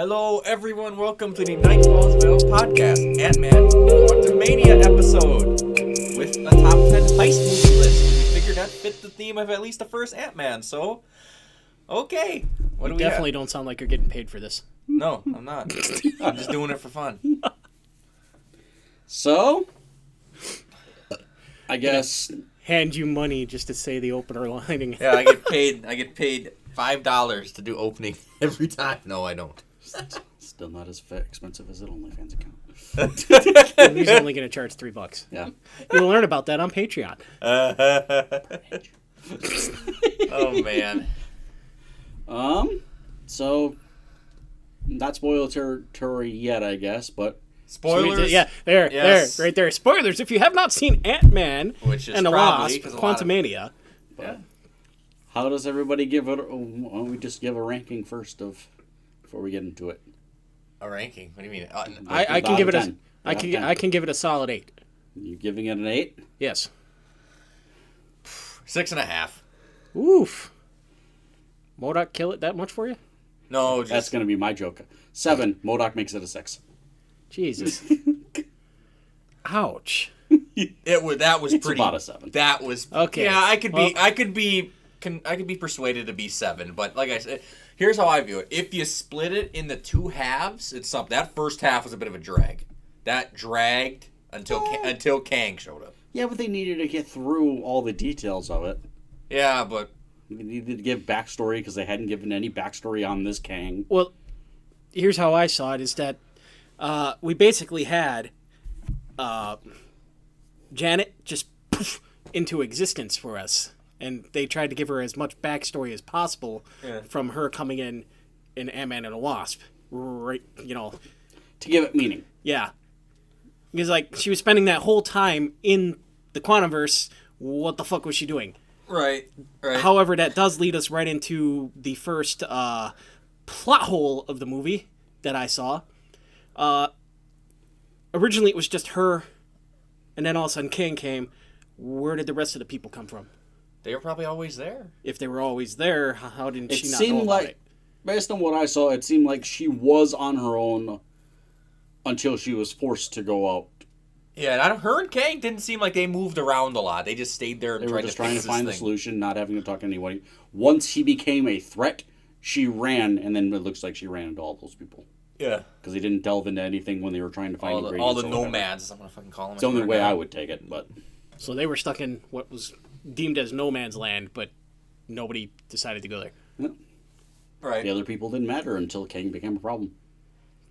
Hello, everyone. Welcome to the Knightfalls Vale podcast, Antman Quantumania episode with a top 10 heist movie list. We figured that fit the theme of at least the first Antman. So, okay, what do we definitely have? don't sound like you're getting paid for this. No, I'm not. I'm just doing it for fun. So, I guess Hand you money just to say the opener line. Yeah, I get paid $5 to do opening every time. No, I don't. still not as expensive as an OnlyFans account. He's only going to charge $3. Yeah. You'll learn about that on Patreon. Oh man. So not spoiler territory yet, I guess, but Spoilers. Yeah, there, Yes. right there. Spoilers. If you have not seen Ant-Man Which is and the probably Wasp, 'cause a lot of- Quantumania, Yeah. how does everybody give it? Why don't we just give a ranking first before we get into it? A ranking? What do you mean? I can Out give of it a 10. I Out of can 10. I can give it a solid 8. You giving it an 8? Yes. 6.5. Oof. MODOK kill it that much for you? No, That's just going to be my joke. 7. MODOK makes it a 6. Jesus. Ouch. that was It's pretty. about a 7. That was Okay. Yeah, I could Well- be persuaded to be 7, but like I said, here's how I view it. If you split it in the two halves, it's something. That first half was a bit of a drag. That dragged until Kang showed up. Yeah, but they needed to get through all the details of it. Yeah, but They needed to give backstory because they hadn't given any backstory on this Kang. Well, here's how I saw it: is that we basically had Janet just poof into existence for us, and they tried to give her as much backstory as possible from her coming in Ant-Man and the Wasp. Right, To give it meaning. yeah, because like she was spending that whole time in the Quantumverse. What the fuck was she doing? right. However, that does lead us right into the first plot hole of the movie that I saw. Originally, it was just her, and then all of a sudden, Kang came. Where did the rest of the people come from? They were probably always there. If they were always there, how didn't It she not know seemed about like, it? based on what I saw, it seemed like she was on her own until she was forced to go out. Yeah, and her and Kang didn't seem like they moved around a lot. They just stayed there and They were tried just to trying fix to this find the thing. solution, not having to talk to anybody. Once he became a threat, she ran, and then it looks like she ran into all those people. Yeah. Because they didn't delve into anything when they were trying to find All the ingredients or whatever. nomads, I'm gonna fucking call them. It's the only way I would take it, but So they were stuck in what was deemed as no man's land, but nobody decided to go there. Right. the other people didn't matter until Kang became a problem.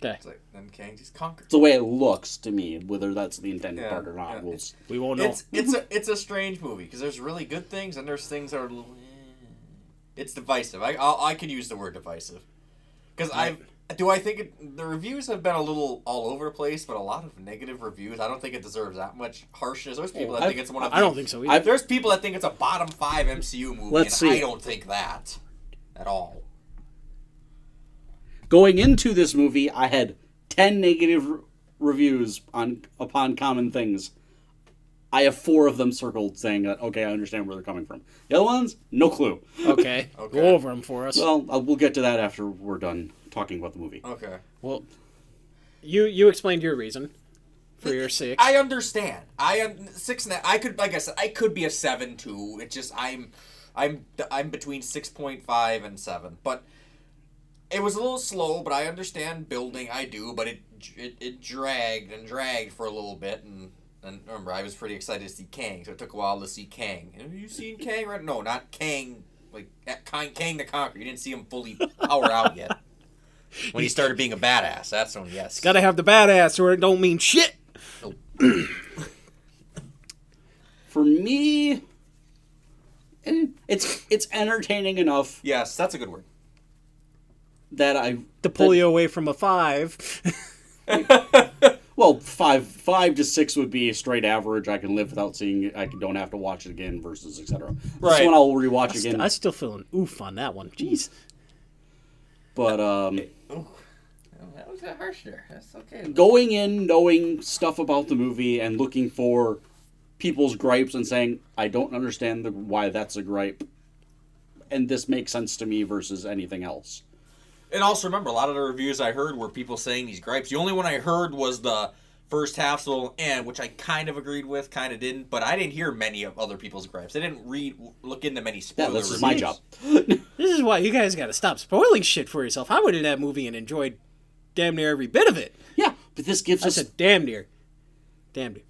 Okay, It's like, then Kang just conquered. It's the way it looks to me. Whether that's the intended Yeah, part or not, yeah. we'll we won't know. It's a strange movie because there's really good things and there's things that are a little. It's divisive. I could use the word divisive because I think the reviews have been a little all over the place, but a lot of negative reviews. I don't think it deserves that much harshness. There's people that think it's one of. I don't think so either. There's people that think it's a bottom 5 MCU movie, Let's and see. I don't think that at all. Going into this movie, I had 10 negative reviews upon common things. I have 4 of them circled saying that, okay, I understand where they're coming from. The other ones, no clue. Okay, Okay. go over them for us. Well, we'll get to that after we're done talking about the movie. Okay. Well, you explained your reason for your 6. I understand. 6.5. I could, like I said, I could be a 7 too. It's just I'm between 6.5 and 7. But it was a little slow. But I understand building. I do. But it dragged and dragged for a little bit. And remember, I was pretty excited to see Kang, so it took a while to see Kang. And have you seen Kang? Right? No, not Kang. Like Kang the Conqueror. You didn't see him fully power out yet. When he started being a badass, that's when yes. Gotta have the badass, or it don't mean shit. For me, it's entertaining enough Yes, that's a good word. that I To pull you away from a 5. well 5 to 6 would be a straight average. I can live without seeing it. I don't have to watch it again versus etc. Right. This one I'll rewatch again. I still feel an oof on that one. Jeez. But Oh, that was a harsh there. That's okay. going in knowing stuff about the movie and looking for people's gripes and saying I don't understand why that's a gripe, and this makes sense to me versus anything else. And also remember, a lot of the reviews I heard were people saying these gripes. The only one I heard was the first half, which I kind of agreed with, kind of didn't. But I didn't hear many of other people's gripes. I didn't look into many spoiler Yeah, this reviews. is my job. This is why you guys got to stop spoiling shit for yourself. I went in that movie and enjoyed damn near every bit of it. Yeah, but this gives I us... said damn near. Damn near.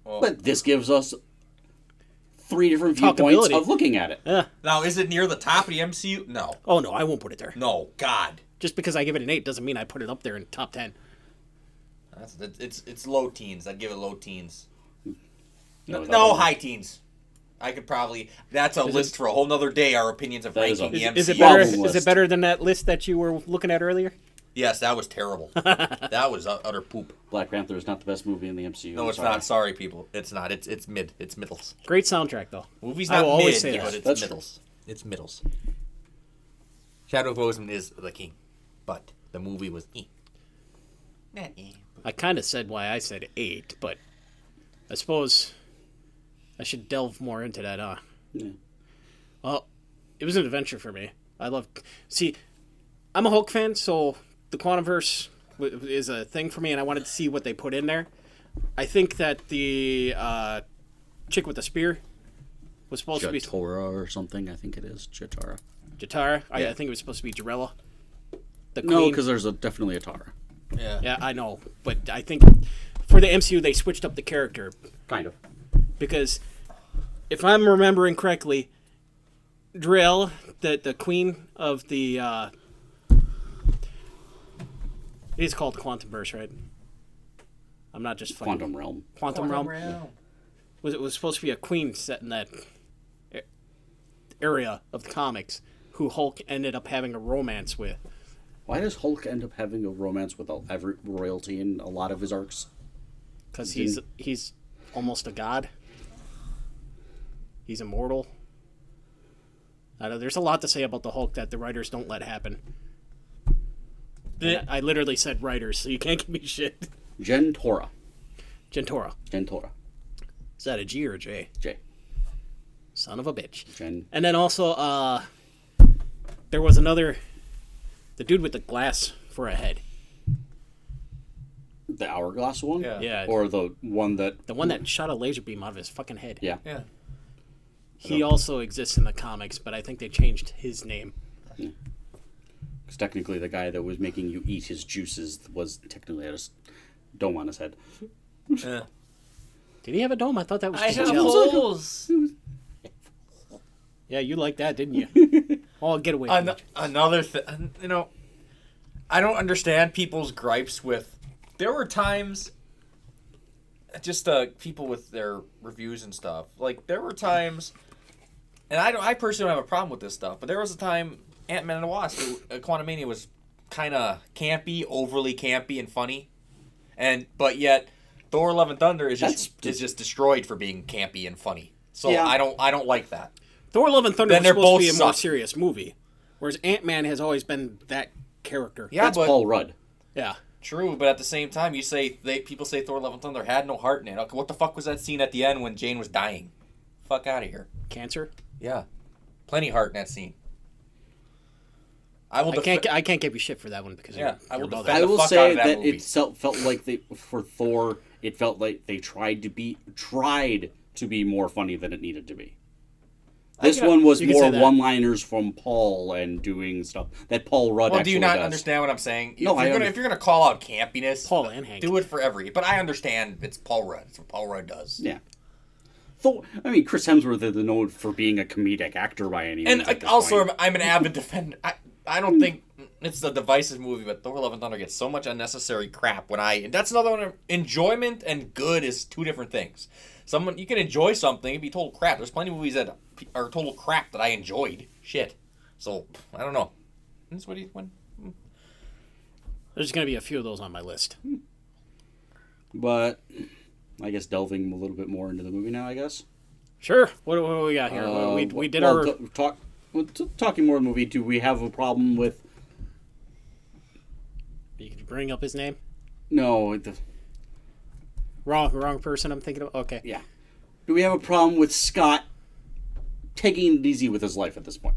But this gives us 3 different viewpoints of looking at it. Now, is it near the top of the MCU? No. Oh, no, I won't put it there. No, God. Just because I give it an 8 doesn't mean I put it up there in top 10. It's low teens. I'd give it low teens. No, high teens. I could probably... That's a list for a whole nother day, our opinions of ranking the MCU. Is it better than that list that you were looking at earlier? Yes, that was terrible. That was utter poop. Black Panther is not the best movie in the MCU. No, it's not. Sorry, people. It's not. It's mid. It's middles. Great soundtrack, though. Movie's I not will always mid, say but that. it's That's middles. It's middles. Shadow of Boseman is the king, but the movie was Not I kind of said why I said 8, but I suppose I should delve more into that, Yeah. Well, it was an adventure for me. See, I'm a Hulk fan, so the Quantumverse is a thing for me, and I wanted to see what they put in there. I think that the chick with the spear was supposed to be Jatora or something, I think it is. Jatara. Jatara. Yeah. I think it was supposed to be Jarella. The No, queen. because there's definitely a Tara. Yeah. Yeah, I know, but I think for the MCU they switched up the character Kind of. because if I'm remembering correctly, Drill, the queen of the it is called Quantumverse, right? I'm not just fucking Quantum Realm. Quantum Realm. It was supposed to be a queen set in that area of the comics who Hulk ended up having a romance with. Why does Hulk end up having a romance with every royalty in a lot of his arcs? Because he's almost a god. He's immortal. I know there's a lot to say about the Hulk that the writers don't let happen. I literally said writers, so you can't give me shit. Gentora. Gentora. Is that a G or a J? J. Son of a bitch. Gen. And then also, there was the dude with the glass for a head. The hourglass one? Yeah. Or the one that... The one that shot a laser beam out of his fucking head. Yeah. Yeah. He also exists in the comics, but I think they changed his name. Because technically the guy that was making you eat his juices was technically had a dome on his head. Yeah. Did he have a dome? I thought that was I just have a gel. holes. Yeah, you like that, didn't you? Oh, get away from it. Another thing, I don't understand people's gripes with. There were times, just people with their reviews and stuff. Like there were times, and I personally don't have a problem with this stuff. But there was a time Antman and the Wasp, Quantumania was kind of campy, overly campy and funny, but yet Thor: Love and Thunder is just destroyed for being campy and funny. So Yeah. I don't like that. Thor: Love and Thunder Then was they're supposed to be both a more suck. serious movie, whereas Ant-Man has always been that character. Yeah, That's but Paul Rudd. Yeah. true. But at the same time, people say Thor: Love and Thunder had no heart in it. Okay, what the fuck was that scene at the end when Jane was dying? Fuck out of here. Cancer. Yeah, plenty heart in that scene. I can't give you shit for that one because Yeah, I you're will above defend that. I the will fuck out say of that that movie. it felt like for Thor, it felt like they tried to be more funny than it needed to be. This one was you can more say that. one-liners from Paul and doing stuff that Paul Rudd Well, actually do you not does. understand what I'm saying? No, if you're gonna call out campiness, Paul and Hank. do it for every. But I understand it's Paul Rudd. It's what Paul Rudd does. Yeah. Thor, I mean, Chris Hemsworth isn't known for being a comedic actor by any means. And at this also, point. I'm an avid defender. I don't think it's a divisive movie, but Thor: Love and Thunder gets so much unnecessary crap and that's another one. Enjoyment and good is two different things. You can enjoy something and be total crap. There's plenty of movies that are total crap that I enjoyed. Shit. So I don't know. That's what There's going to be a few of those on my list. But I guess delving a little bit more into the movie now, I guess. Sure. What do we got here? We did our... Talking more of the movie, do we have a problem with... You can bring up his name? No, Wrong person I'm thinking of? Okay. yeah. Do we have a problem with Scott taking it easy with his life at this point?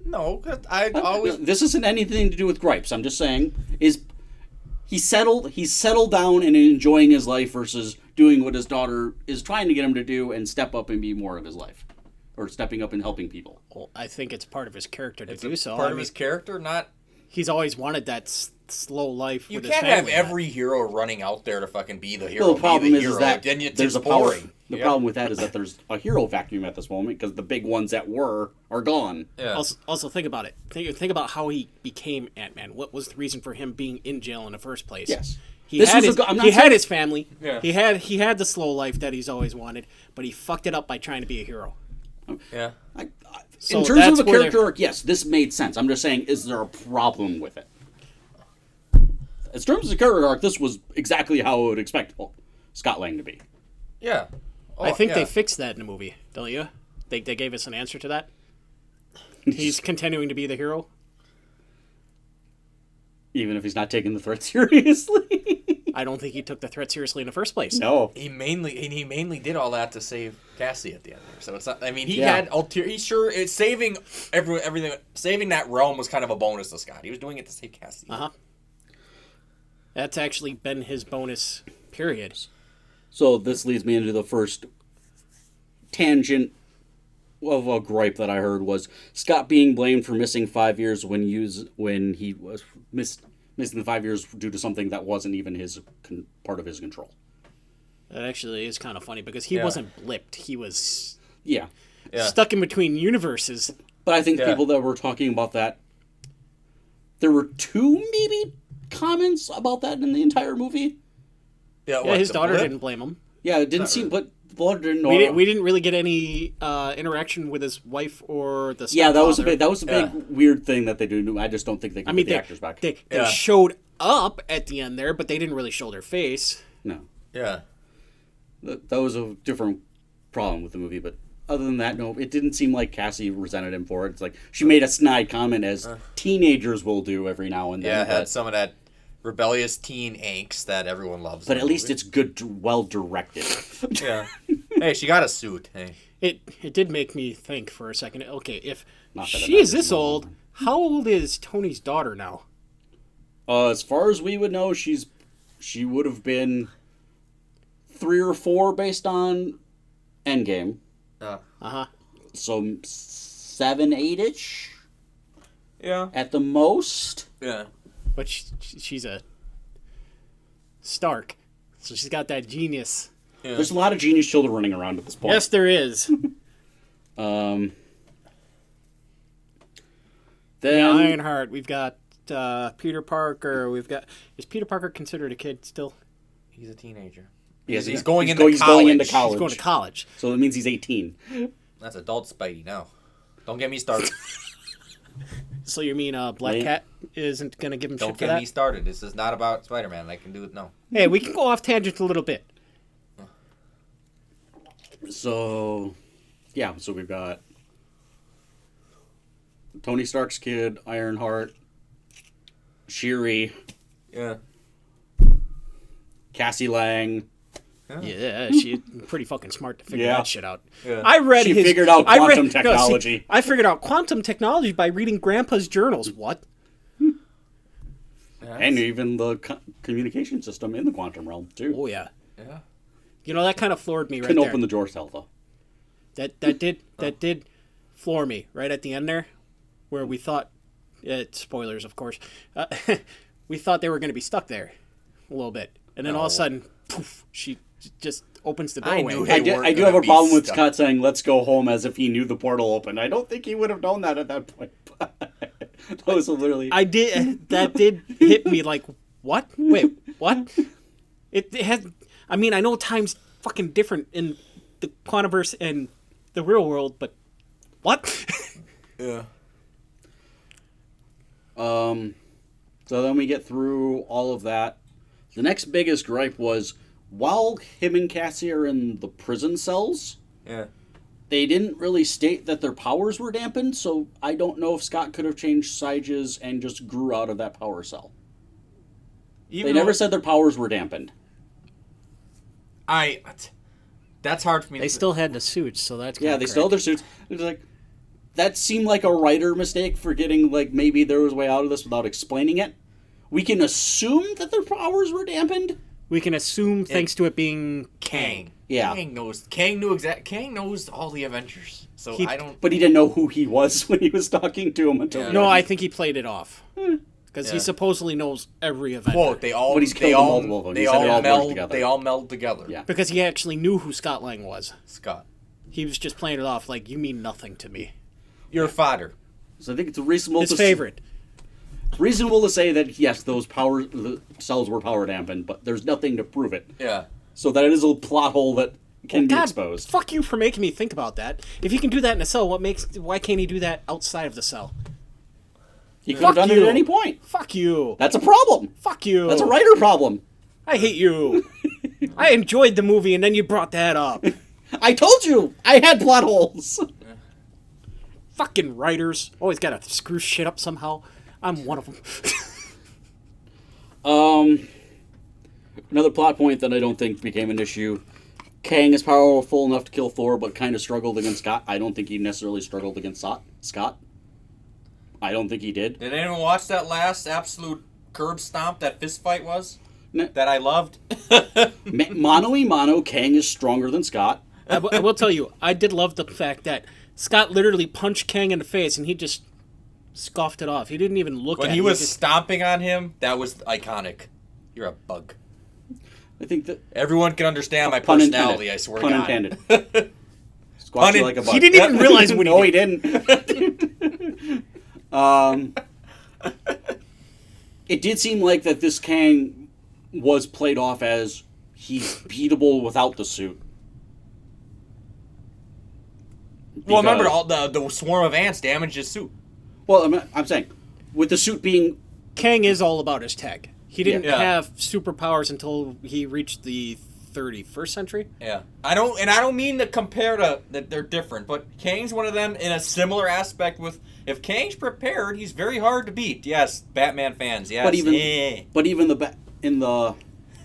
No, 'cause I always. This isn't anything to do with gripes. I'm just saying, he's settled down and enjoying his life versus doing what his daughter is trying to get him to do and step up and be more of his life, or stepping up and helping people. Well, I think it's part of his character to do so. Part of his character, not. He's always wanted that slow life. You with can't his have family. every hero running out there to fucking be the hero. Well, the problem be the is hero. that Then it's there's a boring. The problem with that is that there's a hero vacuum at this moment because the big ones that are gone. Yeah. Also, think about it. Think about how he became Ant-Man. What was the reason for him being in jail in the first place? Yes. He This had was his, a go- I'm not he saying- had his family. Yeah. He had the slow life that he's always wanted, but he fucked it up by trying to be a hero. Yeah. So in terms that's of a where character arc, yes, this made sense. I'm just saying, is there a problem with it? In terms of a character arc, this was exactly how I would expect Scott Lang to be. Yeah. Oh, I think yeah. they fixed that in the movie, don't you? They gave us an answer to that. He's continuing to be the hero. Even if he's not taking the threat seriously. I don't think he took the threat seriously in the first place. No. He mainly did all that to save Cassie at the end there. So it's not. I mean, he Yeah. had ulterior. He sure it's saving everything. Saving that realm was kind of a bonus to Scott. He was doing it to save Cassie. Uh huh. That's actually been his bonus period. So this leads me into the first tangent of a gripe that I heard was Scott being blamed for missing 5 years when he was missing the 5 years due to something that wasn't even part of his control. That actually is kind of funny because he Yeah. wasn't blipped. He was Yeah. Yeah. stuck in between universes. But I think Yeah. people that were talking about that, there were two maybe comments about that in the entire movie. Yeah. Yeah, his the daughter blip? didn't blame him. Yeah, it didn't Not seem, really. but the daughter didn't know. We didn't really get any interaction with his wife or the Yeah, that was a stepfather. big weird thing that they do. I just don't think they could I mean, get the actors back. they Yeah. showed up at the end there, but they didn't really show their face. No, Yeah. that was a different problem with the movie. But other than that, no, it didn't seem like Cassie resented him for it. It's like she made a snide comment, as teenagers will do every now and then. Yeah. It had but, some of that rebellious teen angst that everyone loves. but in at the least movie. it's good, well directed. Yeah. Hey, she got a suit. Hey. It did make me think for a second. Okay, if Not that it she is matters this no old, more. how old is Tony's daughter now? As far as we would know, she would have been 3 or 4 based on Endgame. Uh huh. So 7, 8-ish Yeah. at the most. Yeah. But she's a Stark, so she's got that genius. Yeah. There's a lot of genius children running around at this point. Yes, there is. Then Yeah, Ironheart. We've got Peter Parker. Is Peter Parker considered a kid still? He's a teenager. Yes, He's going into he's going into college. college. He's going to college. So that means he's 18. That's adult Spidey now. Don't get me started. So you mean Black Right. Cat isn't going to give him Don't shit for get that? me started. This is not about Spider-Man. I can do it. No. Hey, we can go off tangent a little bit. So, yeah. So we've got Tony Stark's kid, Ironheart, Shuri, Yeah. Cassie Lang. Yeah, she's pretty fucking smart to figure Yeah. that shit out. Yeah. I read She his. figured out I read- quantum no, see, technology. I figured out quantum technology by reading Grandpa's journals. What? And even the communication system in the quantum realm, too. Oh yeah. Yeah. You know that kind of floored me right Couldn't there. open the door cell, though. That did floor me right at the end there, where we thought, spoilers of course, we thought they were going to be stuck there a little bit, and then all of a sudden, poof, she just opens the I doorway. knew I They do, weren't I do gonna have a be problem with stuck. Scott saying, let's go home, as if he knew the portal opened. I don't think he would have known that at that point. That was literally... I did. That did hit me like, what? Wait, what? It has. I mean, I know time's fucking different in the Quantumverse and the real world, but what? Yeah. So then we get through all of that. The next biggest gripe was, while him and Cassie are in the prison cells, Yeah. they didn't really state that their powers were dampened, so I don't know if Scott could have changed sizes and just grew out of that power cell. They never said their powers were dampened. That's hard for me. They still had the suits, so that's Yeah, they still have their suits. It's like, that seemed like a writer mistake, forgetting like maybe there was a way out of this without explaining it. We can assume that their powers were dampened. We can assume thanks to it being Kang. Yeah. Kang knows all the Avengers. So I don't. But he didn't know who he was when he was talking to him until. Yeah. No, I think he played it off. Because Yeah. he supposedly knows every Avenger. Quote, they all. But he's they killed all, multiple of them. They He said all they all meld work together. They all meld together. Yeah. Because he actually knew who Scott Lang was. Scott, He was just playing it off like, you mean nothing to me. your father. So I think it's reasonable. His favorite. It's reasonable to say that yes, the cells were power dampened, but there's nothing to prove it. Yeah. So that is a plot hole that can be God, exposed. fuck you for making me think about that. If he can do that in a cell, why can't he do that outside of the cell? He could have Fuck done it you. at any point. Fuck you. That's a problem. Fuck you. That's a writer problem. I hate you. I enjoyed the movie and then you brought that up. I told you I had plot holes. Fucking writers. Always gotta screw shit up somehow. I'm one of them. Another plot point that I don't think became an issue. Kang is powerful enough to kill Thor, but kind of struggled against Scott. I don't think he necessarily struggled against Scott. I don't think he did. Did anyone watch that last absolute curb stomp that fist fight was? No. That I loved. Mano, Kang is stronger than Scott. I will tell you, I did love the fact that Scott literally punched Kang in the face and he just scoffed it off. He didn't even look at When him. he was just... stomping on him, that was iconic. You're a bug. I think that Everyone can understand my pun personality, intended. I swear Pun to God. intended. Squat you Pun like a bug. He didn't even realize when No, he he did. didn't. It did seem like that this Kang was played off as he's beatable without the suit. Well, remember, Because- all the swarm of ants damaged his suit. Well, I'm saying, with the suit being... Kang is all about his tech. He didn't Yeah. have superpowers until he reached the 31st century. Yeah. I don't mean to compare to that they're different, but Kang's one of them in a similar aspect with if Kang's prepared, he's very hard to beat. Yes, Batman fans, yes. But even Eh. in the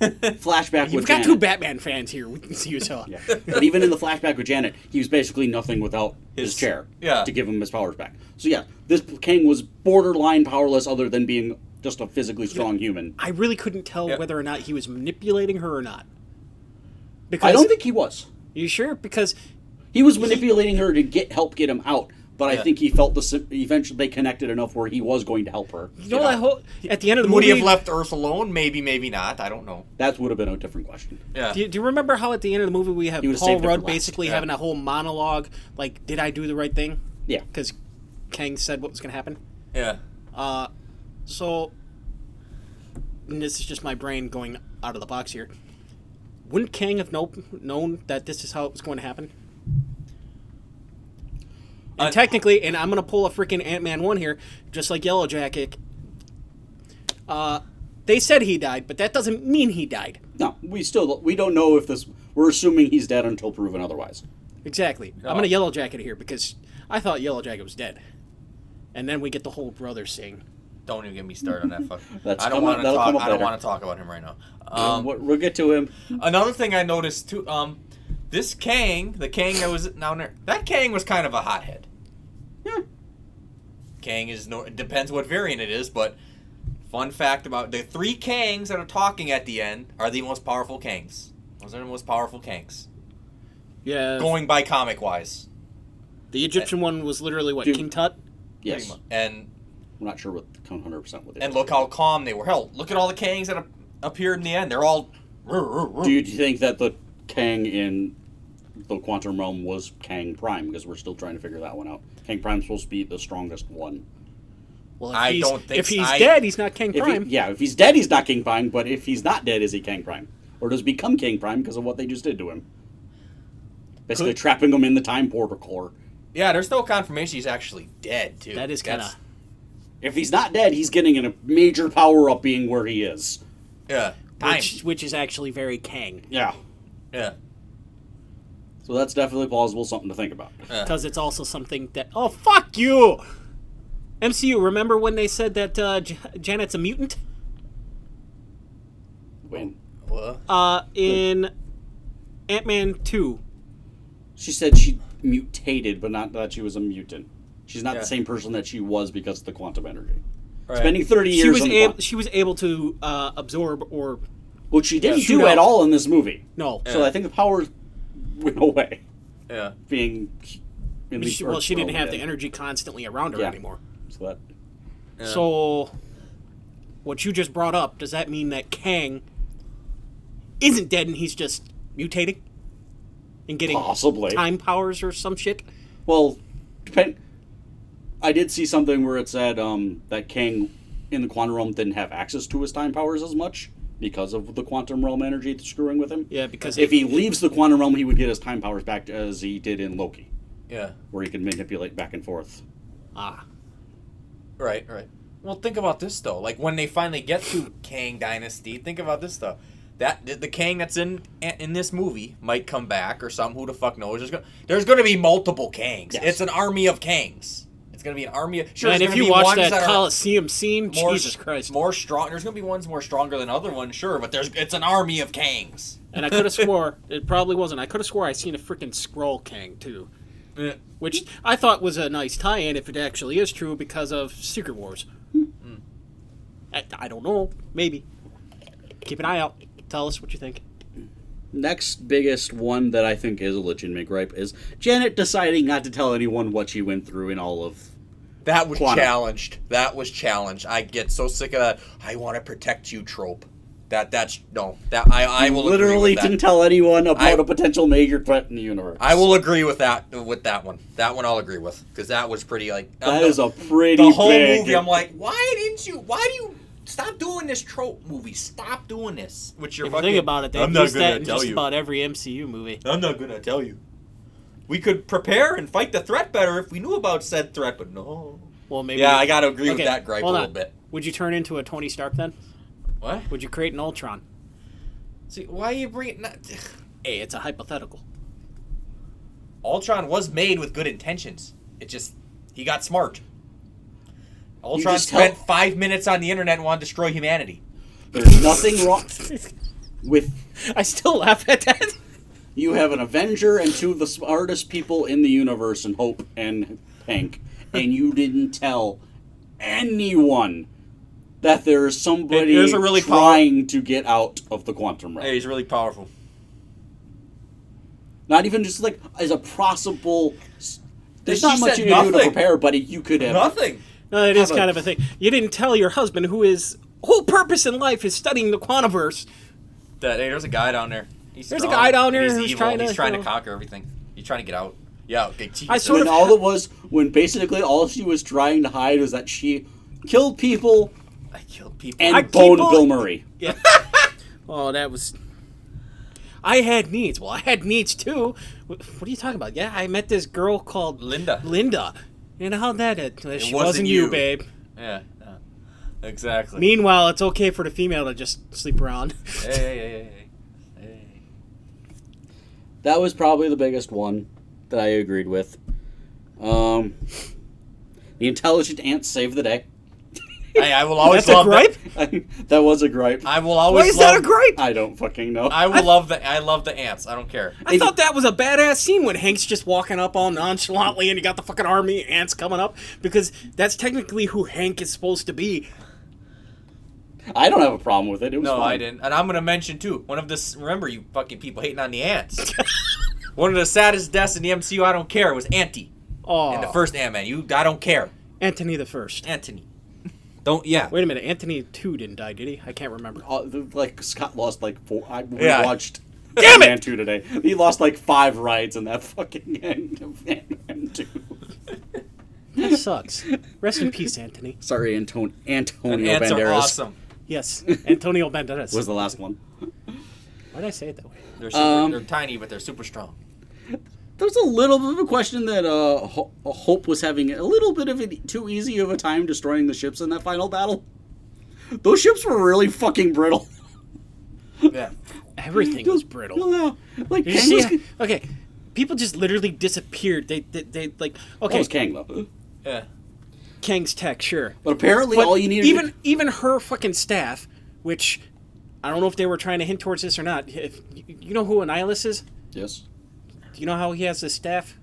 flashback You've with got Janet... two Batman fans here. We can see you tell. Yeah. But even in the flashback with Janet, he was basically nothing without his chair yeah. to give him his powers back. So yeah, this Kang was borderline powerless other than being just a physically strong human. I really couldn't tell Yep. whether or not he was manipulating her or not. Because I don't think he was. You sure? Because He was manipulating her to help get him out, but I Yeah. think he felt eventually they connected enough where he was going to help her. you know that whole at the end of the Would movie. he have left Earth alone? Maybe, maybe not. I don't know. That would have been a different question. Yeah. Do you remember how at the end of the movie we have He would've Paul saved it for Rudd last. basically Yeah. having a whole monologue like, "Did I do the right thing?" Yeah. Because Kang said what was going to happen. Yeah. So, and this is just my brain going out of the box here. Wouldn't Kang have known that this is how it was going to happen? And technically, and I'm going to pull a freaking Ant-Man 1 here, just like Yellow Jacket. They said he died, but that doesn't mean he died. No, we don't know if this. We're assuming he's dead until proven otherwise. Exactly. I'm going to Yellow Jacket here because I thought Yellow Jacket was dead. And then we get the whole brother scene. Don't even get me started on that fuck. That's I don't coming- want to that'll talk. come up I don't later. want to talk about him right now. We'll get to him. Another thing I noticed too. This Kang, the Kang that was down there, that Kang was kind of a hothead. Yeah. Kang is no. It depends what variant it is, but fun fact about the three Kangs that are talking at the end are the most powerful Kangs. Those are the most powerful Kangs. Yeah. Going by comic wise. The Egyptian one was literally what, Dude. King Tut? Yes. And I'm not sure what 100% what they and look how calm they were. Hell, look at all the Kangs that appeared in the end. They're all. Do you think that the Kang in the Quantum Realm was Kang Prime? Because we're still trying to figure that one out. Kang Prime's supposed to be the strongest one. Well, I don't think if he's I- dead, he's not King If Prime. if he's dead, he's not King Prime. But if he's not dead, is he Kang Prime? Or does he become King Prime because of what they just did to him? Basically trapping him in the time portal core. Yeah, there's no confirmation he's actually dead too. That is kind of... If he's not dead, he's getting a major power up being where he is. Yeah. Time. Which is actually very Kang. Yeah. Yeah. So that's definitely plausible, something to think about. Because it's also something that... Oh, fuck you! MCU, remember when they said that Janet's a mutant? When What? In Ant-Man 2. she said she mutated, but not that she was a mutant. She's not Yeah. the same person that she was because of the quantum energy. Right. Spending 30 years on the quantum, she was able to absorb or which she didn't shoot do at out. all in this movie. no. So I think the powers went away. Yeah. Being in the She didn't have the energy. energy constantly around her Yeah. anymore. So that Yeah. So, what you just brought up, does that mean that Kang isn't dead and he's just mutating and getting Possibly. time powers or some shit? well, I did see something where it said that Kang in the quantum realm didn't have access to his time powers as much because of the quantum realm energy screwing with him. Yeah, because If he leaves the quantum realm, he would get his time powers back as he did in Loki, Yeah. where he could manipulate back and forth. Right. Well, think about this though. Like when they finally get to Kang Dynasty, think about this though. That the Kang that's in this movie might come back or some. Who the fuck knows? There's gonna be multiple Kangs. Yes. It's an army of Kangs. It's gonna be an army of. Sure, and there's if gonna you be watch ones that are Coliseum scene, more, Jesus Christ. more strong. There's gonna be ones more stronger than other ones, sure, but it's an army of Kangs. And I could have swore, it probably wasn't. I could have swore I seen a freaking Skrull Kang too. Yeah. Which I thought was a nice tie-in if it actually is true because of Secret Wars. I don't know. Maybe. Keep an eye out. Tell us what you think. Next biggest one that I think is a legitimate gripe is Janet deciding not to tell anyone what she went through in all of. That was Quantum. challenged. That was challenged. I get so sick of that. I want to protect you trope. That's no. That I will Literally agree with that. didn't tell anyone about a potential major threat in the universe. I will agree with that one. That one I'll agree with because that was pretty like That is a pretty the whole big. movie. I'm like, why do you stop doing this trope movie? Stop doing this. Which you're If you fucking. think about it, they I'm not use gonna that in tell just you. about every MCU movie. I'm not gonna tell you. We could prepare and fight the threat better if we knew about said threat, but no. Well, maybe. Yeah, I gotta agree with Okay, that gripe a hold little on. bit. Would you turn into a Tony Stark then? What? Would you create an Ultron? See, why are you bringing? Hey, it's a hypothetical. Ultron was made with good intentions. It just he got smart. Ultron just spent 5 minutes on the internet and wanted to destroy humanity. There's nothing wrong with. I still laugh at that. You have an Avenger and two of the smartest people in the universe, and Hope and Hank, and you didn't tell anyone that there is somebody It is a really trying to get out of the quantum realm. Hey, he's really powerful. Not even just like as a possible. There's She not much said you can do to nothing. prepare, but you could have. Nothing. No, it is Have a- kind of a thing. You didn't tell your husband whose whole purpose in life is studying the Quantumverse. Hey, there's a guy down there. He's There's a strong, guy down and there he's who's evil. trying to, He's trying you to know. conquer everything. He's trying to get out. Yeah, okay. Jesus. I sort When of- all it was, when basically all she was trying to hide was that she killed people I killed people. and I boned keep on- Bill Murray. Yeah. Oh, that was. I had needs. Well, I had needs too. What are you talking about? Yeah, I met this girl called Linda. And how'd that? She wasn't wasn't you, you. babe. Yeah, exactly. Meanwhile, it's okay for the female to just sleep around. Hey. That was probably the biggest one that I agreed with. The intelligent ants saved the day. Hey, I will always That's a love gripe. That was a gripe. I will Why always is that a love. gripe? I don't fucking know. I will love the. I love the ants. I don't care. I thought that was a badass scene when Hank's just walking up all nonchalantly and you got the fucking army ants coming up because that's technically who Hank is supposed to be. I don't have a problem with it. It was No, fun. I didn't. And I'm gonna mention too. One of the. Remember, you fucking people hating on the ants. One of the saddest deaths in the MCU. I don't care. Was Auntie Oh, in the first Ant-Man. I don't care. Anthony the First. Anthony. Don't. Yeah. Wait a minute, Anthony 2 didn't die, did he? I can't remember. Like Scott lost like 4. I Yeah. watched Damn it! Ant-Man 2 today. He lost like 5 rides in that fucking end of Ant-Man 2. That sucks. Rest in peace, Anthony. Sorry, Antonio Ants are Banderas awesome. Yes, Antonio Banderas. was the last one. Why did I say it that way? They're super, they're tiny, but they're super strong. There was a little bit of a question that Hope was having a little bit of too easy of a time destroying the ships in that final battle. Those ships were really fucking brittle. Yeah. Everything was brittle. Yeah. Like Did you Kang see was, how- okay, people just literally disappeared. They like that okay, was Kang though. Yeah. Kang's tech, sure. But apparently, But all you needed even her fucking staff, which I don't know if they were trying to hint towards this or not. If you know who Annihilus is? yes. Do you know how he has his staff?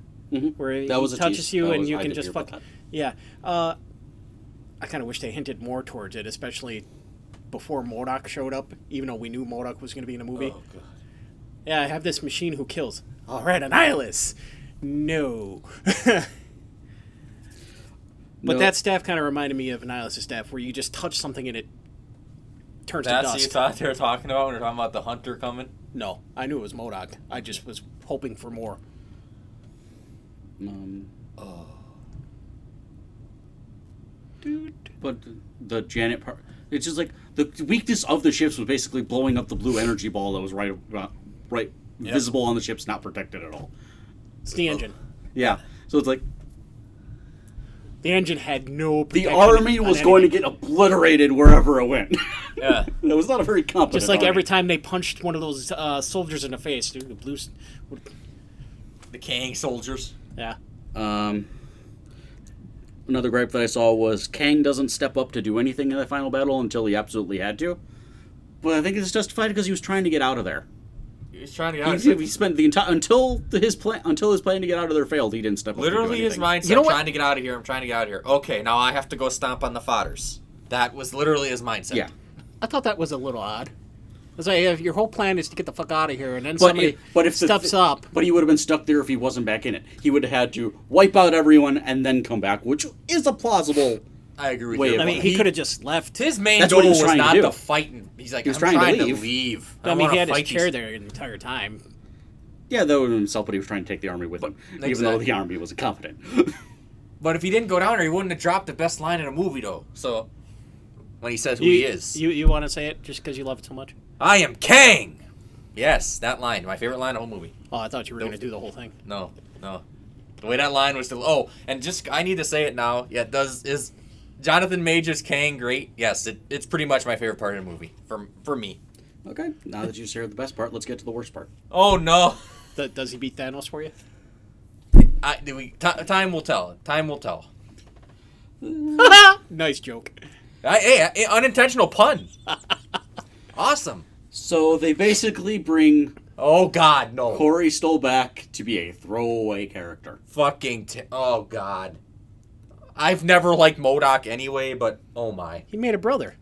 where That was he a touches tease. you That and was- you I can did just hear about fuck. that. Yeah, I kind of wish they hinted more towards it, especially before MODOK showed up. Even though we knew MODOK was going to be in the movie. Oh god. Yeah, I have this machine who kills. All right, Annihilus. No. But No. that staff kind of reminded me of Annihilus' staff, where you just touch something and it turns That's to what you dust. thought they were talking about when they're talking about the hunter coming? No, I knew it was MODOK. I just was hoping for more. But the Janet part, it's just like the weakness of the ships was basically blowing up the blue energy ball that was right visible on the ships, not protected at all. It's the engine. Yeah, so it's like The engine had no the protection army on was going to anything. get obliterated wherever it went. Yeah. That was not a very competent. Just like army. every time they punched one of those soldiers in the face, dude, the blues. The Kang soldiers. Yeah. Another gripe that I saw was Kang doesn't step up to do anything in the final battle until he absolutely had to. But I think it's justified because he was trying to get out of there. He's trying to get out. He spent the entire until his plan to get out of there failed. He didn't step up. Literally, to his do anything. mindset. You know I'm what? trying to get out of here. I'm trying to get out of here. Okay, now I have to go stomp on the fodders. That was literally his mindset. Yeah, I thought that was a little odd. It's like, if your whole plan is to get the fuck out of here, and then but somebody if the steps up. But he would have been stuck there if he wasn't back in it. He would have had to wipe out everyone and then come back, which is a plausible. I agree with Wait, you. I mean, he could have just left. His main That's goal what he was was trying to not do. the fighting. He's like, He was I'm trying to trying to leave. leave. I mean, he had his fight chair these- there the entire time. Yeah, though himself, but he was trying to take the army with him, even though exactly. the army was incompetent. But if he didn't go down there, he wouldn't have dropped the best line in a movie, though. So, when he says who he is. You want to say it just because you love it so much? I am Kang! Yes, that line. My favorite line in the whole movie. Oh, I thought you were going to do the whole thing. No. The way that line was still... Oh, and just... I need to say it now. Yeah, is Jonathan Major's Kang great? Yes, it's pretty much my favorite part of the movie. For me. Okay, now that you've shared the best part, let's get to the worst part. Oh, no. Does he beat Thanos for you? Time will tell. Time will tell. Nice joke. Hey, unintentional pun. Awesome. So they basically bring Oh, God, no. Corey Stoll back to be a throwaway character. Oh, God. I've never liked MODOK anyway, but oh, my. He made a brother.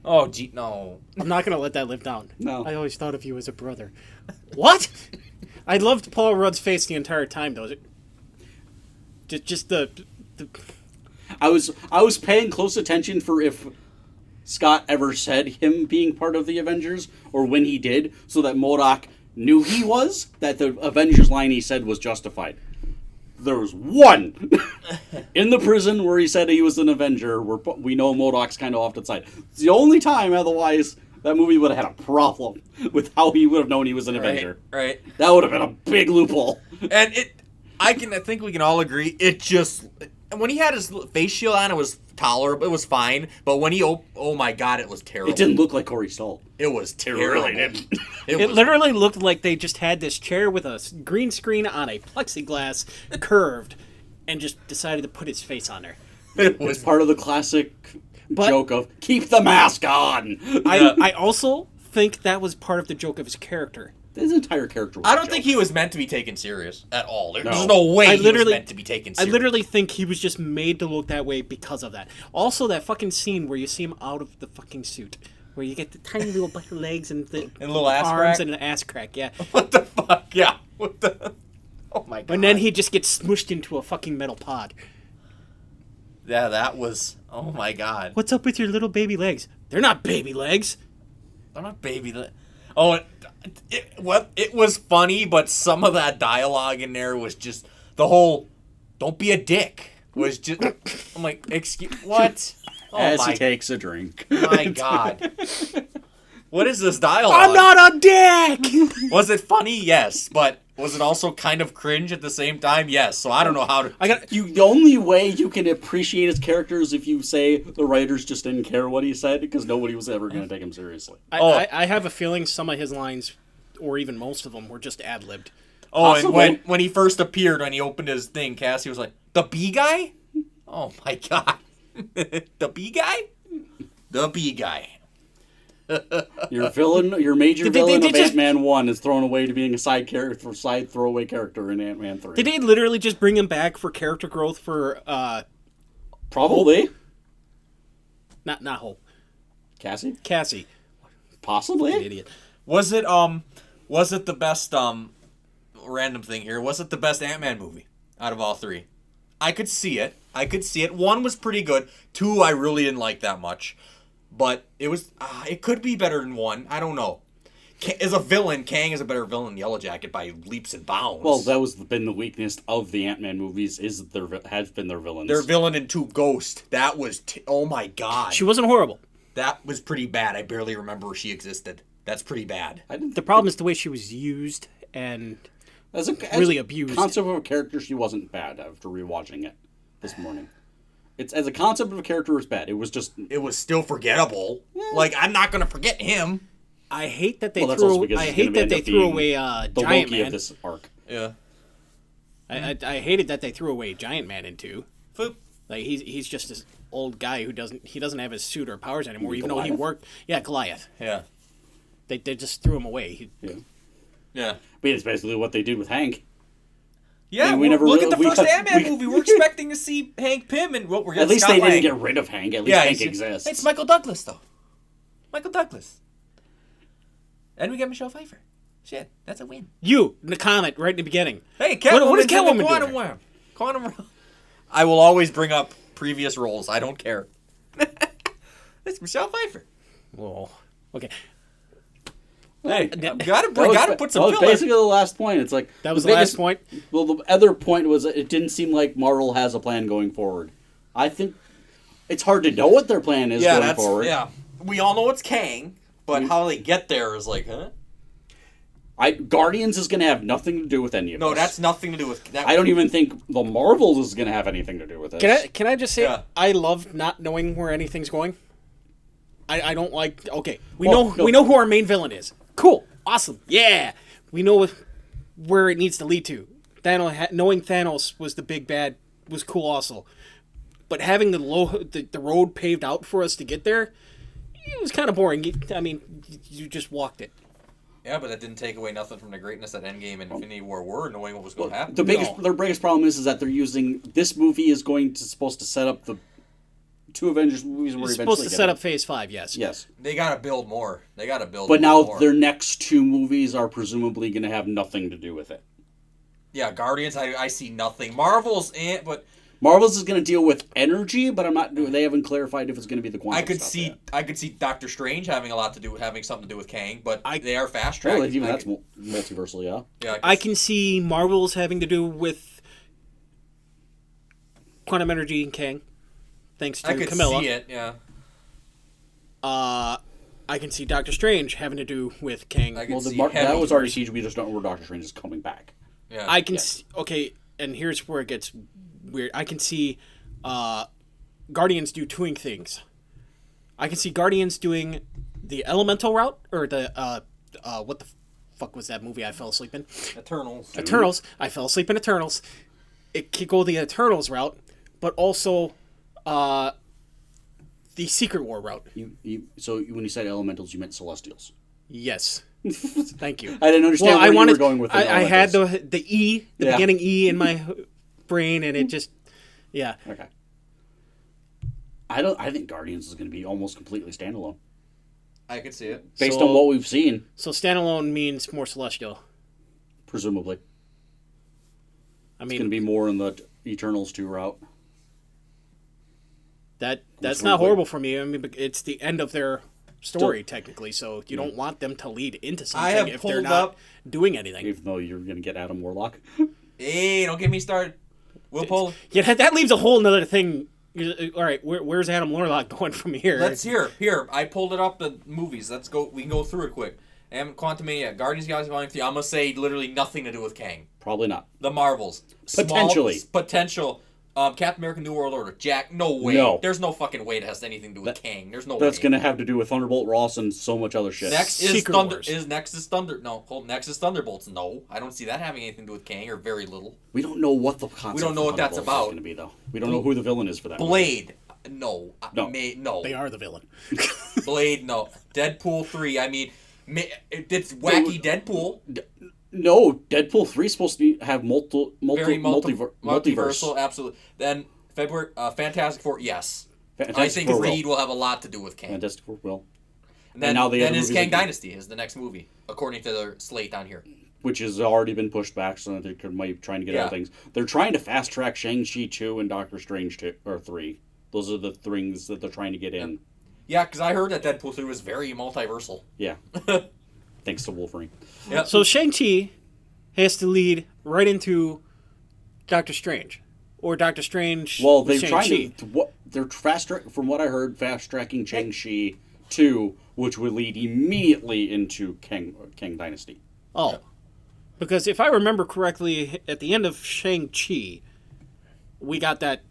Oh, gee, no. I'm not going to let that live down. No. I always thought of you as a brother. What? I loved Paul Rudd's face the entire time, though. Just the I was paying close attention for if Scott ever said him being part of the Avengers, or when he did, so that MODOK knew he was, that the Avengers line he said was justified. There was one in the prison where he said he was an Avenger, where we know MODOK's kind of off to the side. It's the only time, otherwise, that movie would have had a problem with how he would have known he was an Avenger. Right. That would have been a big loophole. And I think we can all agree, it just... When he had his face shield on, it was tolerable. It was fine. But when he... Oh, my God, it was terrible. It didn't look like Corey Stoll. It was terrible. really didn't. It was, literally looked like they just had this chair with a green screen on a plexiglass curved and just decided to put his face on there. It It's was part of the classic But- joke of, keep the mask on! I also think that was part of the joke of his character. His entire character was I a don't joke. think he was meant to be taken serious at all. There's No. no way I he was literally- meant to be taken I serious. literally think he was just made to look that way because of that. Also, that fucking scene where you see him out of the fucking suit, where you get the tiny little black legs and the And a little ass arms crack? and an ass crack, yeah. What the fuck? Yeah. What the... Oh, my God. And then he just gets smushed into a fucking metal pod. Yeah, that was... Oh, my God. What's up with your little baby legs? They're not baby legs. I'm not baby... Oh, it was funny, but some of that dialogue in there was just... The whole... Don't be a dick. Was just... I'm like, excuse... What? Oh, As my... he takes a drink. My God. What is this dialogue? I'm not a dick! Was it funny? Yes. But was it also kind of cringe at the same time? Yes. So I don't know how to... The only way you can appreciate his character is if you say the writers just didn't care what he said, because nobody was ever going to take him seriously. I have a feeling some of his lines, or even most of them, were just ad-libbed. Oh, Possibly. and when he first appeared, when he opened his thing, Cassie was like, the bee guy? Oh, my God. The bee guy? The bee guy. Your major They villain of just- Ant-Man 1 is thrown away to being a side throwaway character in Ant-Man 3. Did they literally just bring him back for character growth for Probably. not Hope, Cassie? An Possibly. idiot. Was it the best random thing here? Was it the best Ant-Man movie out of all three? I could see it. 1 was pretty good. 2 I really didn't like that much. But it could be better than 1. I don't know. As a villain, Kang is a better villain than Yellowjacket by leaps and bounds. Well, that was been the weakness of the Ant-Man movies, has been their villains. Their villain in 2, Ghost. That was oh my god. She wasn't horrible. That was pretty bad. I barely remember she existed. That's pretty bad. The problem is the way she was used and as really abused. Concept of a character, she wasn't bad after rewatching it this morning. It's as a concept of a character, it was bad. It was still forgettable. Like, I'm not gonna forget him. I hate that they Well, that's also threw. because I he's hate gonna that end they up threw being away the Giant Loki Man. of this arc. Yeah. I hated that they threw away Giant Man into. Foop. Like he's just this old guy who doesn't have his suit or powers anymore, even though he Goliath? worked. Yeah, Goliath. Yeah. They just threw him away. Yeah. But it's basically what they did with Hank. Yeah, we never look really- at the we first got- Ant-Man we- movie. We're expecting to see Hank Pym, and we're At getting least Scott they didn't Lang. get rid of Hank. At least Hank exists. It's Michael Douglas, though. Michael Douglas. And we get Michelle Pfeiffer. Shit, that's a win. You, the comment right in the beginning. Hey, Catwoman. What is Catwoman doing Quantum here? Realm. Quantum Realm. I will always bring up previous roles. I don't care. It's Michelle Pfeiffer. Whoa. Okay. Hey, that gotta put some filler. basically the last point. It's like That was the last point. Well, the other point was that it didn't seem like Marvel has a plan going forward. I think it's hard to know what their plan is going forward. Yeah. We all know it's Kang, but how they get there is like, huh? Guardians is going to have nothing to do with any of No, this. that's nothing to do with that. I don't even think the Marvels is going to have anything to do with it. Can I just say Yeah. I love not knowing where anything's going. I don't like. Okay, we Well, no. know who our main villain is. Cool, awesome, yeah. We know where it needs to lead to. Knowing Thanos was the big bad was cool also, but having the road paved out for us to get there, it was kind of boring. You just walked it. Yeah, but that didn't take away nothing from the greatness that Endgame and Infinity War were, knowing what was going to happen. Their biggest problem is that they're using this movie is supposed to set up the 2 Avengers movies. We're It's eventually supposed to set up Phase 5, yes. Yes, They got to build more. but now more. their next 2 movies are presumably going to have nothing to do with it. Yeah, Guardians, I see nothing. Marvel's, but Marvel's is going to deal with energy, but they haven't clarified if it's going to be the quantum. I could stuff see yet. Doctor Strange having something to do with Kang, but they are fast Well, tracked. even that's multiversal, yeah. Yeah, I can see Marvel's having to do with quantum energy and Kang, thanks to I could Camilla. see it. Yeah, I can see Doctor Strange having to do with Kang. I can Well, see that heavy. was already siege. We just don't know where Doctor Strange is coming back. Yeah, I can see, okay, and here's where it gets weird. I can see Guardians doing things. I can see Guardians doing the elemental route, or the what the fuck was that movie I fell asleep in? Eternals. Eternals. I fell asleep in Eternals. It could go the Eternals route, but also the Secret War route. So when you said elementals, you meant celestials. Yes. Thank you. I didn't understand where you were going with it. I had the E, the Yeah. beginning E in my brain, and it just, yeah. Okay. I think Guardians is going to be almost completely standalone I could see it. based on what we've seen, So standalone means more celestial. presumably. I It's mean, going to be more in the Eternals 2 route. that's Which not would- horrible for me. I mean, it's the end of their story technically, so you don't want them to lead into something have if they're pulled not up- doing anything. Even though you're going to get Adam Warlock. Hey, don't get me started. We'll pull. Yeah, that leaves a whole nother thing. All right, where's Adam Warlock going from here? Let's here. I pulled it up the movies. Let's go. We can go through it quick. Quantumania, Guardians of the Galaxy Volume 3. I'm gonna say literally nothing to do with Kang. Probably not. The Marvels. Potentially. Potential. Captain America: New World Order. Jack. No way. No. There's no fucking way it has anything to do with Kang. There's no That's way. going to have to do with Thunderbolt Ross and so much other shit. Next is Secret Thunder. Wars. Next is Thunder. No, next is Thunderbolts. No, I don't see that having anything to do with Kang, or very little. We don't know what the concept We don't know of what that's Thunderbolts is about. going to be, though. We don't know who the villain is for that. Blade. No. No. No. They are the villain. Blade, no. Deadpool 3, I mean, it's wacky Deadpool. No, Deadpool 3 is supposed to have Very multiverse. multiversal, absolutely. Then February, Fantastic Four, yes. Fantastic I think Four Reed will have a lot to do with Kang. Fantastic Four will. And then, now the then other is movies Kang are- Dynasty is the next movie, according to their slate on here. Which has already been pushed back, so they might be trying to get other things. They're trying to fast track Shang-Chi 2 and Doctor Strange 2 or 3. Those are the things that they're trying to get in. Yeah, because I heard that Deadpool 3 was very multiversal. Yeah. Thanks to Wolverine. Yeah. So Shang-Chi has to lead right into Doctor Strange. Or Doctor Strange Well, with they're trying Shang-Chi. to. They're from what I heard, fast tracking Shang-Chi 2, which would lead immediately into Kang Dynasty. Oh. Because if I remember correctly, at the end of Shang-Chi, we got that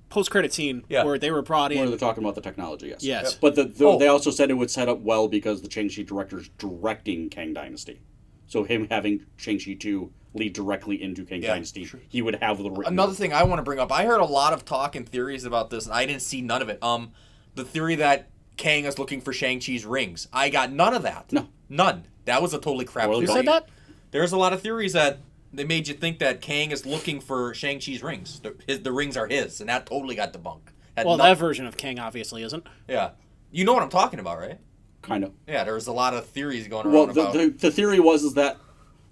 post-credit scene where they were brought Where in. they're talking about the technology, yes. Yes. But they also said it would set up well because the Shang-Chi director's directing Kang Dynasty. So him having Shang-Chi 2 lead directly into Kang Dynasty, he would have the... Another thing I want to bring up, I heard a lot of talk and theories about this, and I didn't see none of it. The theory that Kang is looking for Shang-Chi's rings. I got none of that. No. None. That was a totally crap Who theory. Who said that? There's a lot of theories that they made you think that Kang is looking for Shang-Chi's rings. The rings are his, and that totally got debunked. That version of Kang obviously isn't. Yeah. You know what I'm talking about, right? Kind of. Yeah, there was a lot of theories going around about... the theory was that,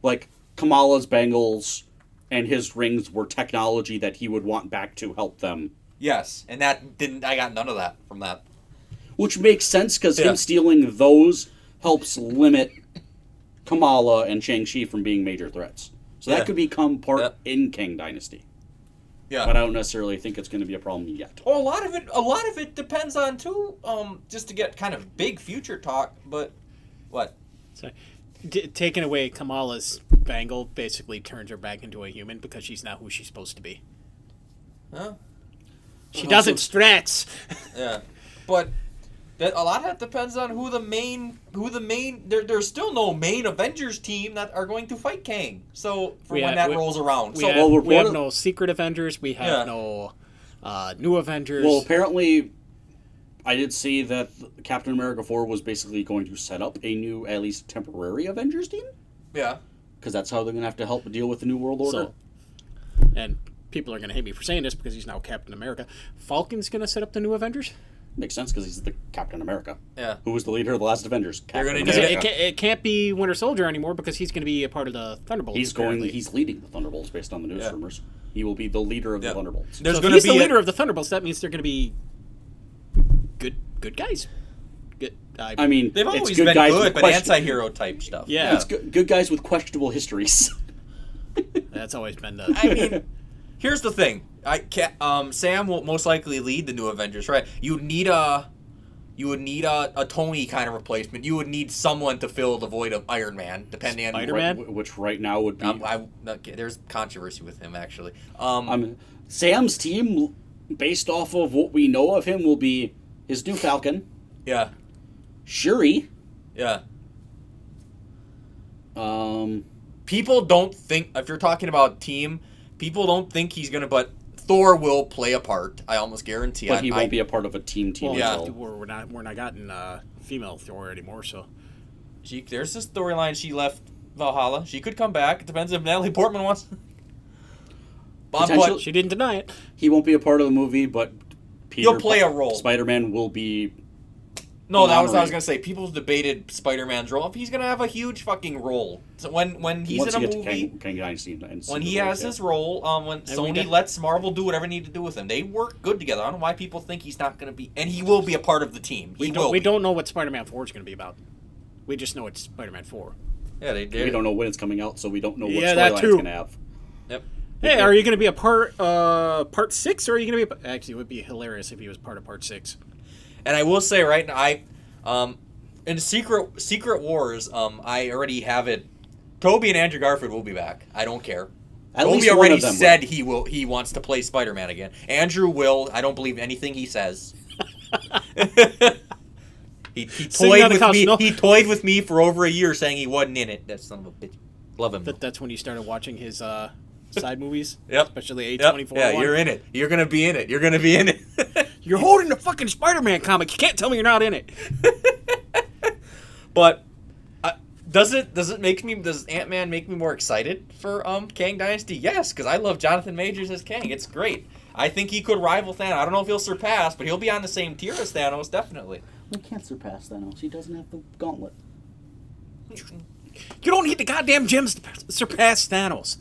like, Kamala's bangles and his rings were technology that he would want back to help them. Yes, and that didn't... I got none of that from that. Which makes sense, because him stealing those helps limit Kamala and Shang-Chi from being major threats. So that could become part in Kang Dynasty. Yeah. But I don't necessarily think it's going to be a problem yet. Oh, a lot of it depends on too. Just to get kind of big future talk, but what? So, taking away Kamala's bangle basically turns her back into a human because she's not who she's supposed to be. Huh? She doesn't stretch. Yeah, but a lot of that depends on who the main. There's still no main Avengers team that are going to fight Kang. So when that rolls around, we have no Secret Avengers. We have no new Avengers. Well, apparently, I did see that Captain America 4 was basically going to set up a new, at least temporary Avengers team. Yeah. Because that's how they're going to have to help deal with the New World Order. And people are going to hate me for saying this because he's now Captain America. Falcon's going to set up the new Avengers? Makes sense because he's the Captain America. Yeah. Who was the leader of the last Avengers? Captain gonna America. It can't be Winter Soldier anymore because he's going to be a part of the Thunderbolts. He's leading the Thunderbolts based on the news rumors. He will be the leader of the Thunderbolts. So if he's the leader of the Thunderbolts, that means they're going to be good guys. Good. I mean, they've always it's good been guys good, with but anti-hero type stuff. Yeah. It's good guys with questionable histories. That's always been the... I mean, here's the thing. Sam will most likely lead the new Avengers, right? You would need a Tony kind of replacement. You would need someone to fill the void of Iron Man, depending Spider-Man? on which right now would be. There's controversy with him actually. Sam's team, based off of what we know of him, will be his new Falcon. Yeah. Shuri. Yeah. People don't think, if you're talking about team, people don't think he's gonna, but Thor will play a part. I almost guarantee. But he won't be a part of a team. Well, we're not gotten female Thor anymore. So there's this storyline. She left Valhalla. She could come back. It depends if Natalie Portman wants. She didn't deny it. He won't be a part of the movie, but he'll play a role. Spider-Man will be. No, that was what I was gonna say. People debated Spider-Man's role. If he's gonna have a huge fucking role, so when he's in a movie, when he has his role, when Sony lets Marvel do whatever they need to do with him, they work good together. I don't know why people think he's not gonna be, and he will be a part of the team. We don't know what Spider-Man 4 is gonna be about. We just know it's Spider-Man 4. Yeah, we don't know when it's coming out, so we don't know what storyline it's gonna have. Yep. Hey, are you gonna be a part 6, or are you gonna be? Actually, it would be hilarious if he was part of part 6. And I will say right now, in Secret Wars, I already have it. Tobey and Andrew Garfield will be back. I don't care. Tobey already said he wants to play Spider-Man again. Andrew will. I don't believe anything he says. he toyed with me. He toyed with me for over a year, saying he wasn't in it. That son of a bitch. Love him. That's when you started watching his side movies. Yep. Especially Yep. A24 Yeah, one. you're in it. You're gonna be in it. You're gonna be in it. You're holding the fucking Spider-Man comic. You can't tell me you're not in it. But does Antman make me more excited for Kang Dynasty? Yes, because I love Jonathan Majors as Kang. It's great. I think he could rival Thanos. I don't know if he'll surpass, but he'll be on the same tier as Thanos, definitely. We can't surpass Thanos. He doesn't have the gauntlet. You don't need the goddamn gems to surpass Thanos.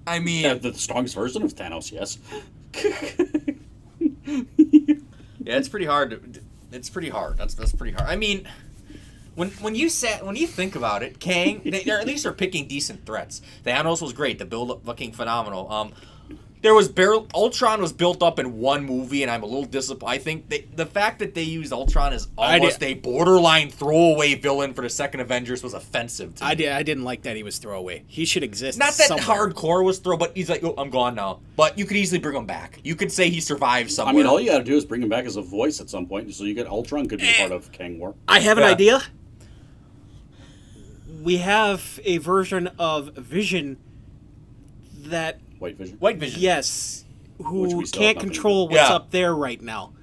I mean, Yeah, the strongest version of Thanos, yes. yeah, it's pretty hard. It's pretty hard. That's pretty hard. I mean, when you think about it, Kang, they at least are picking decent threats. Thanos was great. The build up looking phenomenal. Ultron was built up in one movie, and I'm a little disappointed. I think the fact that they used Ultron as almost a borderline throwaway villain for the second Avengers was offensive to me. I didn't like that he was throwaway. He should exist. Not that somewhere. hardcore was throw, but he's like, oh, I'm gone now. But you could easily bring him back. You could say he survived somewhere. I mean, all you gotta do is bring him back as a voice at some point, so you get Ultron could be part of Kang War. I have an Yeah. idea. We have a version of Vision that, White Vision. White Vision. yes, Which who we still can't have nothing control to what's Yeah. up there right now.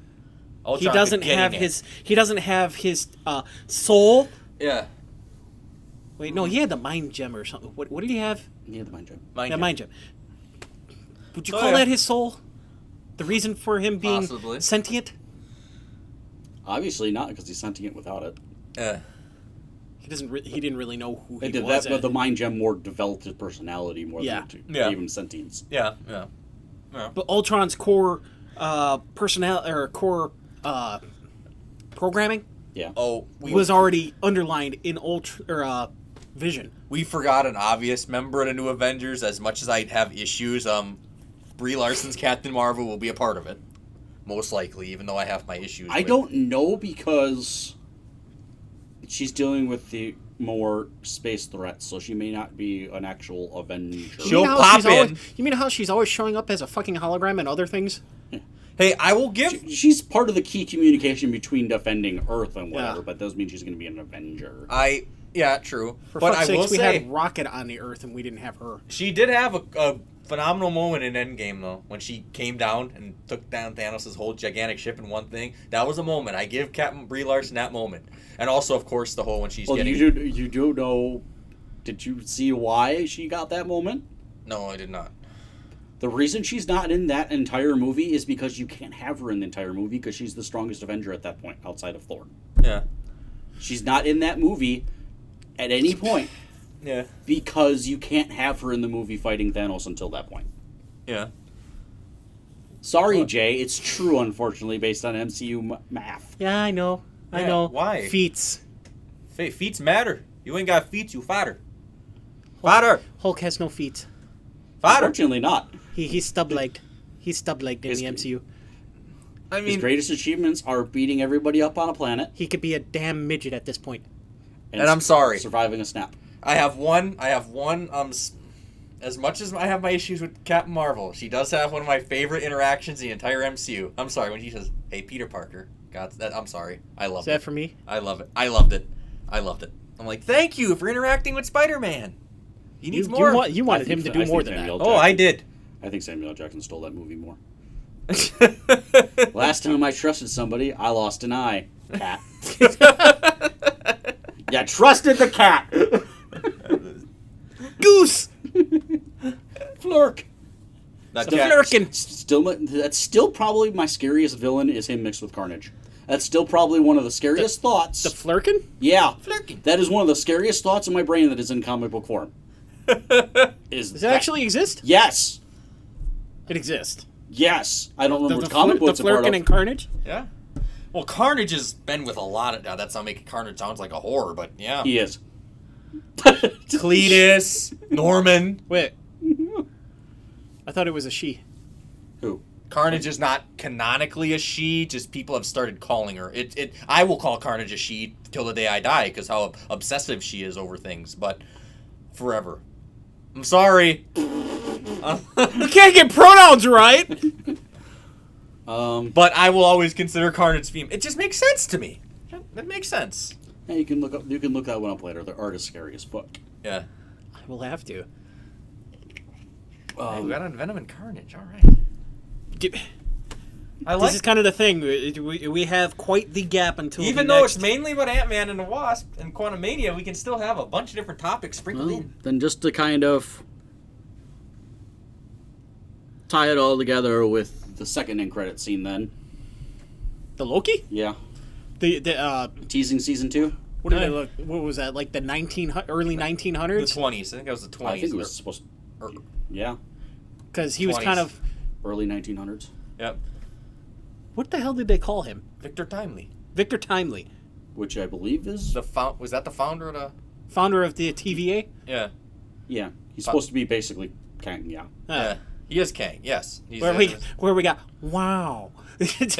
Ultron He doesn't getting have it. his. He doesn't have his soul. Yeah. Wait, no, he had the mind gem or something. What did he have? Yeah, the mind gem. Mind gem. Would you Oh, call yeah. that his soul? The reason for him being Possibly. sentient? Obviously not, because he's sentient without it. Yeah. He doesn't. He didn't really know who he They did was. that, but the mind gem more developed his personality more Yeah. than Yeah. gave him sentience. Yeah. But Ultron's core core programming Yeah. Oh, was already underlined in Vision. we forgot an obvious member of the New Avengers. As much as I have issues, Brie Larson's Captain Marvel will be a part of it, most likely. Even though I have my issues. I don't know, because she's dealing with the more space threats, so she may not be an actual Avenger. She'll You mean how pop she's always- in. You mean how she's always showing up as a fucking hologram and other things? Hey, I will give. She's part of the key communication between defending Earth and whatever, Yeah. but doesn't mean she's going to be an Avenger. Yeah, true. For But fuck's I will sakes, we say, had Rocket on the Earth and we didn't have her. she did have a phenomenal moment in Endgame, though, when she came down and took down Thanos' whole gigantic ship in one thing. That was a moment. I give Captain Brie Larson that moment, and also, of course, the whole when she's Well, getting. you do know. Did you see why she got that moment? No, I did not. The reason she's not in that entire movie is because you can't have her in the entire movie, because she's the strongest Avenger at that point, outside of Thor. Yeah. She's not in that movie at any point, Yeah. because you can't have her in the movie fighting Thanos until that point. Yeah. Sorry, What? Jay, it's true, unfortunately, based on MCU math. Yeah, I know. I Yeah, know. why? Feats. Feats matter. You ain't got feats, you fatter. Fatter. Hulk has no feet. Fatter. Unfortunately not. He's stub-legged. He's stub-legged in His- the MCU. I His mean, greatest achievements are beating everybody up on a planet He could be a damn midget at this point. And I'm sorry. surviving a snap. I have one. As much as I have my issues with Captain Marvel, she does have one of my favorite interactions in the entire MCU. I'm sorry when she says, "Hey, Peter Parker." God, I'm sorry. I love Is that it. for me? I love it. I loved it. I loved it. I'm like, thank you for interacting with Spider-Man. He needs more. You wanted him to do more than that. Samuel Oh, I did. I think Samuel L. Jackson stole that movie more. Last time I trusted somebody, I lost an eye. Cat. Yeah, trusted the cat. Goose! Flirk. That The cat- Flurkin! That's still probably my scariest villain is him mixed with Carnage. That's still probably one of the scariest thoughts. The Flurkin? Yeah. Flirkin. That is one of the scariest thoughts in my brain that is in comic book form. Does it actually exist? Yes. It exists. Yes. I don't remember The which comic book it's a part Flurkin of. and Carnage? Yeah. Well, Carnage has been with a lot of. Now, that's not making Carnage sounds like a horror, but yeah. He is. Cletus, Norman. Wait. I thought it was a she. Who? Carnage is not canonically a she, just people have started calling her. I will call Carnage a she till the day I die, because how obsessive she is over things, but forever. I'm sorry. You can't get pronouns right! But I will always consider Carnage female. It just makes sense to me. That makes sense. Yeah, you can look that one up later. The art is scary as fuck. Yeah. I will have to. Hey, we got on Venom and Carnage. All right. This is kind of the thing. We have quite the gap until even though it's mainly about Antman and the Wasp and Quantumania, we can still have a bunch of different topics sprinkled in. Then just to kind of tie it all together with the second end credit scene, then. The Loki? Yeah. The teasing season 2. What did it look? What was that? Like the early 1900s? The 20s. I think it was the 20s. I think it was supposed to. Yeah. Because he was kind of early 1900s. Yep. What the hell did they call him? Victor Timely. Victor Timely. Which I believe is was that the founder of the founder of the TVA? Yeah. Yeah. He's supposed to be basically Kang, yeah. Yeah. He is Kang, yes. Where we got wow.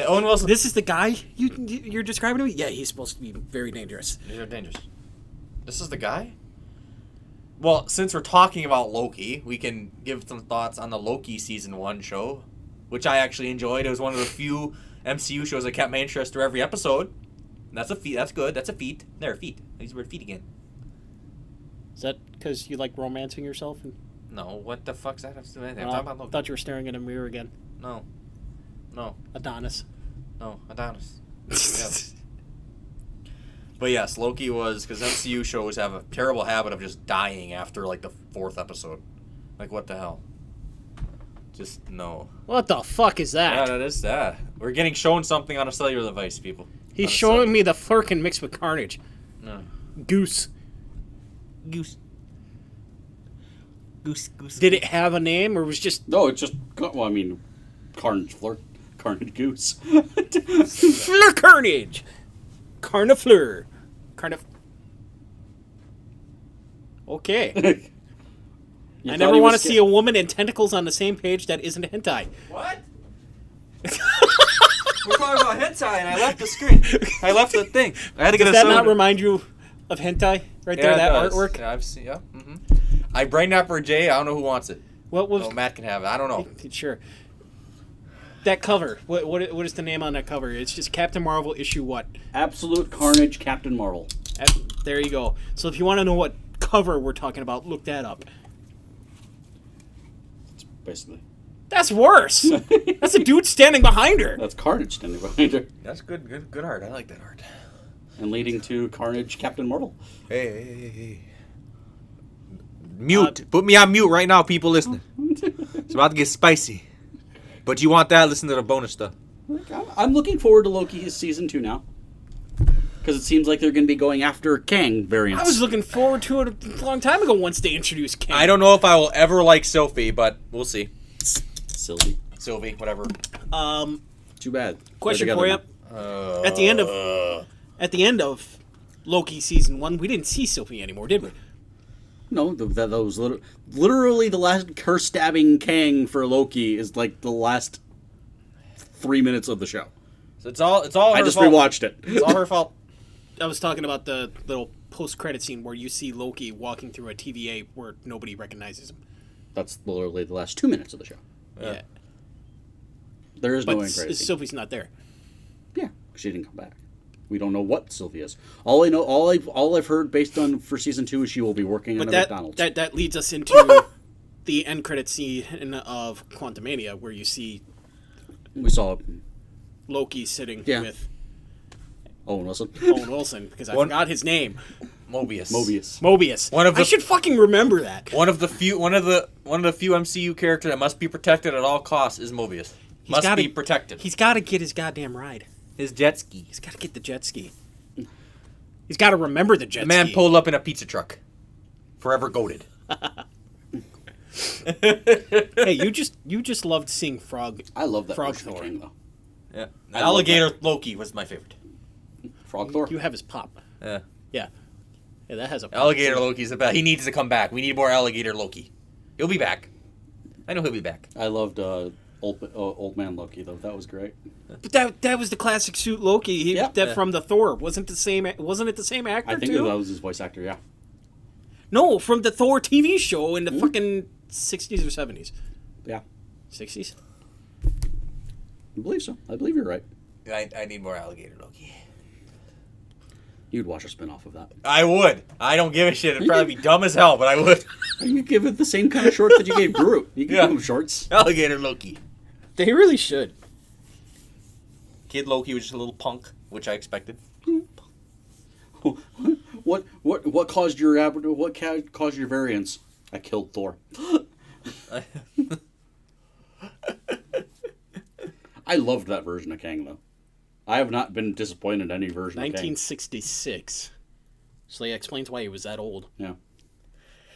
Owen Wilson. This is the guy you're describing to me? Yeah, he's supposed to be very dangerous. They're dangerous. This is the guy? Well, since we're talking about Loki, we can give some thoughts on the Loki season 1 show, which I actually enjoyed. It was one of the few MCU shows that kept my interest through every episode. And that's a feat. That's good. That's a feat. There, feat. I use the word feat again. Is that because you like romancing yourself? No, what the fuck's that have to do with anything? I'm talking about Loki. I thought you were staring in a mirror again. No. Adonis. No, Adonis. Yes. But yes, Loki was, because MCU shows have a terrible habit of just dying after like the 4th episode. Like, what the hell? Just no. What the fuck is that? Yeah, that is that. We're getting shown something on a cellular device, people. He's showing me the Flurkin mixed with Carnage. No. Goose. Goose. Did it have a name, or was just... No, it's just... Well, I mean, Carnage Goose. Fleur Carnage! Carnifleur. Okay. I never want to see a woman and tentacles on the same page that isn't hentai. What? We're talking about hentai, and I left the screen. I left the thing. I had to get Does a that soda. not remind you of hentai? Right there, that artwork? Yeah, I've seen. Yeah. Mm-hmm. I brain that for Jay. I don't know who wants it. What was? Oh, Matt can have it. I don't know. Sure. That cover. What is the name on that cover? It's just Captain Marvel issue what? Absolute Carnage Captain Marvel. There you go. So if you want to know what cover we're talking about, look that up. Basically. That's worse. That's a dude standing behind her. That's Carnage standing behind her. That's good art. I like that art. And leading to Carnage Captain Marvel. Hey. Mute. Put me on mute right now, people listening. It's about to get spicy. But you want that, listen to the bonus stuff. I'm looking forward to Loki season 2 now. Because it seems like they're going to be going after Kang variants. I was looking forward to it a long time ago once they introduced Kang. I don't know if I will ever like Sophie, but we'll see. Sylvie, whatever. Too bad. Question for you. At the end of Loki season 1, we didn't see Sylvie anymore, did we? No, that was literally the last curse stabbing Kang for Loki is like the last 3 minutes of the show. So it's all her fault. I just rewatched it. It's all her fault. I was talking about the little post-credit scene where you see Loki walking through a TVA where nobody recognizes him. That's literally the last 2 minutes of the show. Yeah. There is no but end credit scene. Sylvie's not there. Yeah, she didn't come back. We don't know what Sylvie is. All I've heard based on for season 2 is she will be working at McDonald's. That leads us into the end credit scene of Quantumania, where you see we saw Loki sitting with Owen Wilson, because I forgot his name. Mobius. I should fucking remember that. One of the few MCU characters that must be protected at all costs is Mobius. Must be protected. He's got to get his goddamn ride. His jet ski. He's got to get the jet ski. He's got to remember the jet ski. The man pulled up in a pizza truck. Forever goated. Hey, you just loved seeing Frog. I love that Frog Thor Thor. though. Yeah. Alligator Loki was my favorite. Frog Thor. You have his pop. Yeah. Yeah, that has a pop. Alligator Loki's the best. He needs to come back. We need more Alligator Loki. He'll be back. I know he'll be back. I loved Old Man Loki though. That was great. But that was the classic suit Loki. From the Thor. Wasn't it the same actor I think too? that was his voice actor. Yeah. No, from the Thor TV show in the fucking 60s or 70s. Yeah. 60s? I believe so. I believe you're right. I need more Alligator Loki. You'd watch a spin-off of that. I would. I don't give a shit. It'd probably be dumb as hell, but I would. You give it the same kind of shorts that you gave Groot. You can give him shorts. Alligator Loki. They really should. Kid Loki was just a little punk, which I expected. What caused your variance? I killed Thor. I loved that version of Kang though. I have not been disappointed in any version of Kang. 1966. So that explains why he was that old. Yeah.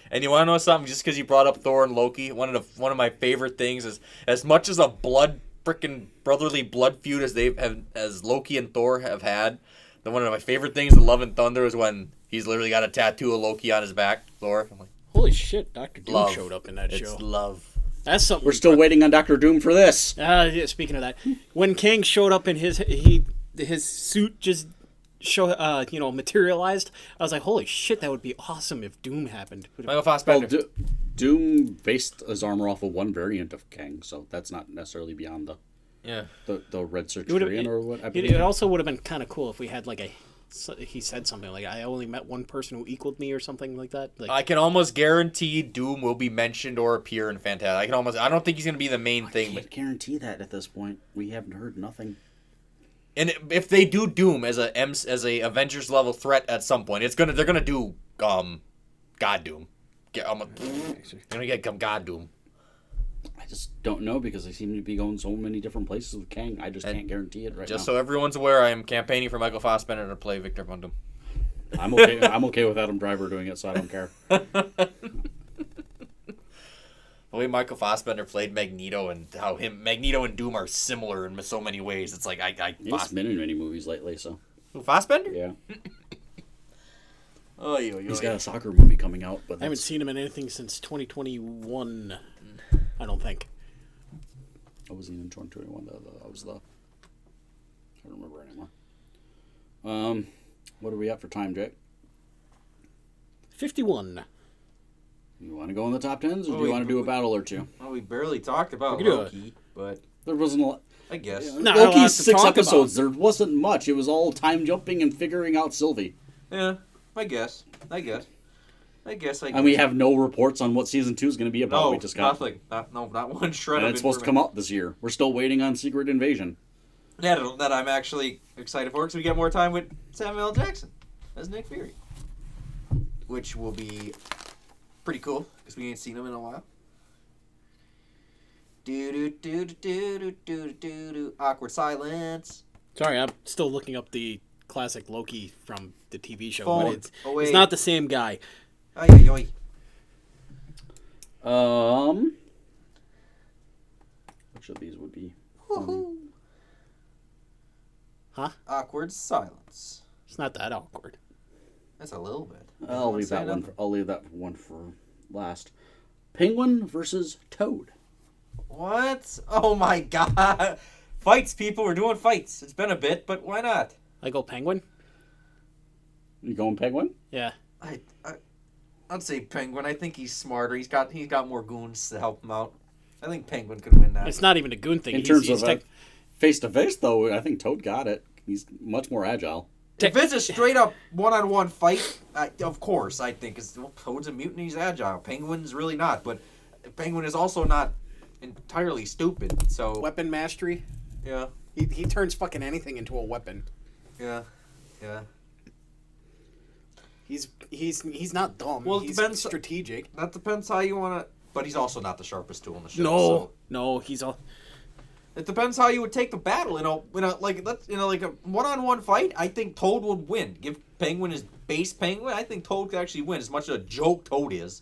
And you want to know something? Just because you brought up Thor and Loki, one of my favorite things is, as much as a frickin' brotherly blood feud as Loki and Thor have had, one of my favorite things in Love and Thunder is when he's literally got a tattoo of Loki on his back. Thor. I'm like, holy shit! Dr. Doom love. showed up in that show. It's love. That's something. We're still waiting on Dr. Doom for this. Yeah, speaking of that, when Kang showed up and his suit just materialized, I was like, holy shit, that would be awesome if Doom happened. Michael Fassbender. Well, Doom based his armor off of one variant of Kang, so that's not necessarily beyond the Red Centurion or what. It also would have been kind of cool if we had he said something like, I only met one person who equaled me or something like that. Like, I can almost guarantee Doom will be mentioned or appear in Fantastic. I don't think he's going to be the main thing. I can't guarantee that at this point. We haven't heard nothing. And if they do Doom as a Avengers level threat at some point, they're gonna do God Doom. They're gonna get God Doom. I just don't know because they seem to be going so many different places with Kang. I just can't guarantee it right now. Just so everyone's aware, I am campaigning for Michael Fassbender to play Victor Von Doom. I'm okay. I'm okay with Adam Driver doing it, so I don't care. The way Michael Fassbender played Magneto and how Magneto and Doom are similar in so many ways, it's like He's been in many movies lately, so. Who, Fassbender? Yeah. He's got a soccer movie coming out, but I haven't seen him in anything since 2021. I don't think. I wasn't in 2021. I don't remember anymore. What are we at for time, Jake? 51. You want to go in the top 10s, or do you want to do a battle or two? Well, we barely talked about Loki, but there wasn't a lot. I guess. No, Loki's 6 episodes. There wasn't much. It was all time jumping and figuring out Sylvie. Yeah, I guess. And we have no reports on what season 2 is going to be about. No, we just got nothing. Not one shred and of it's supposed to come out this year. We're still waiting on Secret Invasion. Yeah, that I'm actually excited for because we get more time with Samuel L. Jackson as Nick Fury, which will be pretty cool because we ain't seen him in a while. Awkward silence. Sorry, I'm still looking up the classic Loki from the TV show, Phone. but it's not the same guy. Ay. Which of these would be? Huh? Awkward silence. It's not that awkward. That's a little bit. I'll leave that one for last. Penguin versus Toad. What? Oh my god! Fights, people. We're doing fights. It's been a bit, but why not? I go Penguin. You going Penguin? Yeah. I'd say Penguin. I think he's smarter. He's got more goons to help him out. I think Penguin could win that. It's not even a goon thing. In terms of face-to-face, though, I think Toad got it. He's much more agile. If it's a straight-up one-on-one fight, of course, I think Toad's a mutant. He's agile. Penguin's really not, but Penguin is also not entirely stupid. So weapon mastery. Yeah. He turns fucking anything into a weapon. Yeah. He's not dumb. Well, he's depends, strategic. That depends how you want to. But he's also not the sharpest tool in the show. No, he's all. It depends how you would take the battle. Like a one-on-one fight. I think Toad would win. Give Penguin his base Penguin. I think Toad could actually win. As much as a joke Toad is,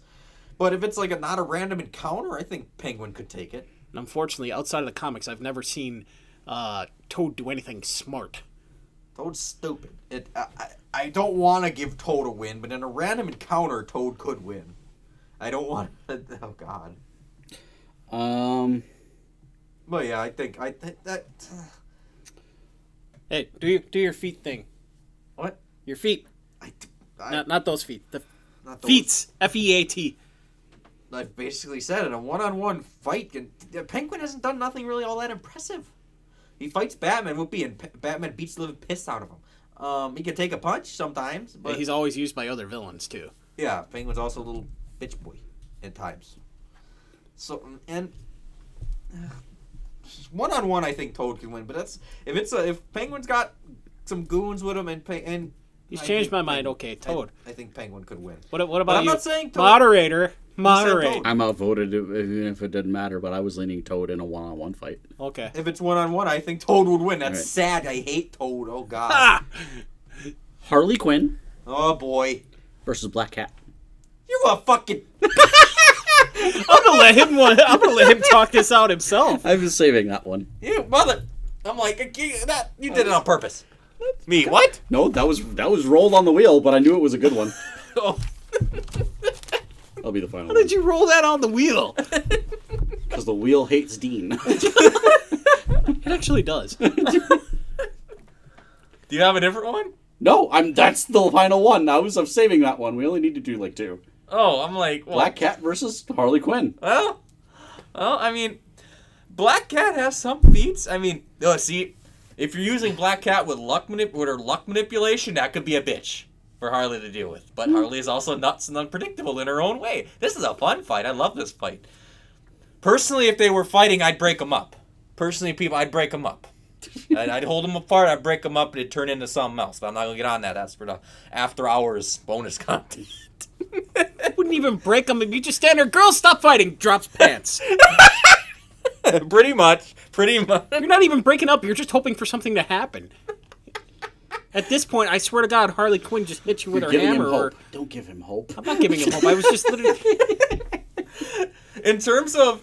but if it's like not a random encounter, I think Penguin could take it. And unfortunately, outside of the comics, I've never seen Toad do anything smart. Toad's stupid. I don't want to give Toad a win, but in a random encounter, Toad could win. I don't want. Oh God. But yeah, I think that. Hey, do your feet thing. What? Your feet. Not those feet. Not those. Feats. F-E-A-T. I basically said in a one-on-one fight, Penguin hasn't done nothing really all that impressive. He fights Batman, Whoopi, and Batman beats the living piss out of him. He can take a punch sometimes, but He's always used by other villains too. yeah, Penguin's also a little bitch boy at times. So and 1-on-1, I think Toad can win. But that's if Penguin's got some goons with him and He's I changed think my mind. Penguin- Okay, Toad. I think Penguin could win. What about But I'm you? not saying Toad. Moderator. Moderate. Toad. I'm outvoted even if it didn't matter, but I was leaning Toad in a one-on-one fight. Okay. If it's 1-on-1, I think Toad would win. That's Right. sad. I hate Toad. Oh God. Ah! Harley Quinn Oh boy. versus Black Cat. You a fucking. I'm gonna let him talk this out himself. I've been saving that one. You mother. I'm like you did it on purpose. Me what? No, that was rolled on the wheel, but I knew it was a good one. Oh. That'll be the final How did you roll that on the wheel? because the wheel hates Dean. It actually does. Do you have a different one? No, that's the final one. I'm saving that one. We only need to do like 2. Oh, I'm like well, Black Cat versus Harley Quinn. Well, I mean, Black Cat has some feats. I mean, see, if you're using Black Cat with luck manipulation, that could be a bitch for Harley to deal with. But Harley is also nuts and unpredictable in her own way. This is a fun fight. I love this fight. Personally, if they were fighting, I'd break them up. I'd break them up. I'd hold them apart. I'd break them up, and it'd turn into something else. But I'm not gonna get on that. That's for the after hours bonus content. Wouldn't even break them if you just stand there. Girl, stop fighting. Drops pants. Pretty much. You're not even breaking up. You're just hoping for something to happen. At this point, I swear to God, Harley Quinn just hits you with You're her giving him hammer. hope. Don't give him hope. I'm not giving him hope. I was just literally. In terms of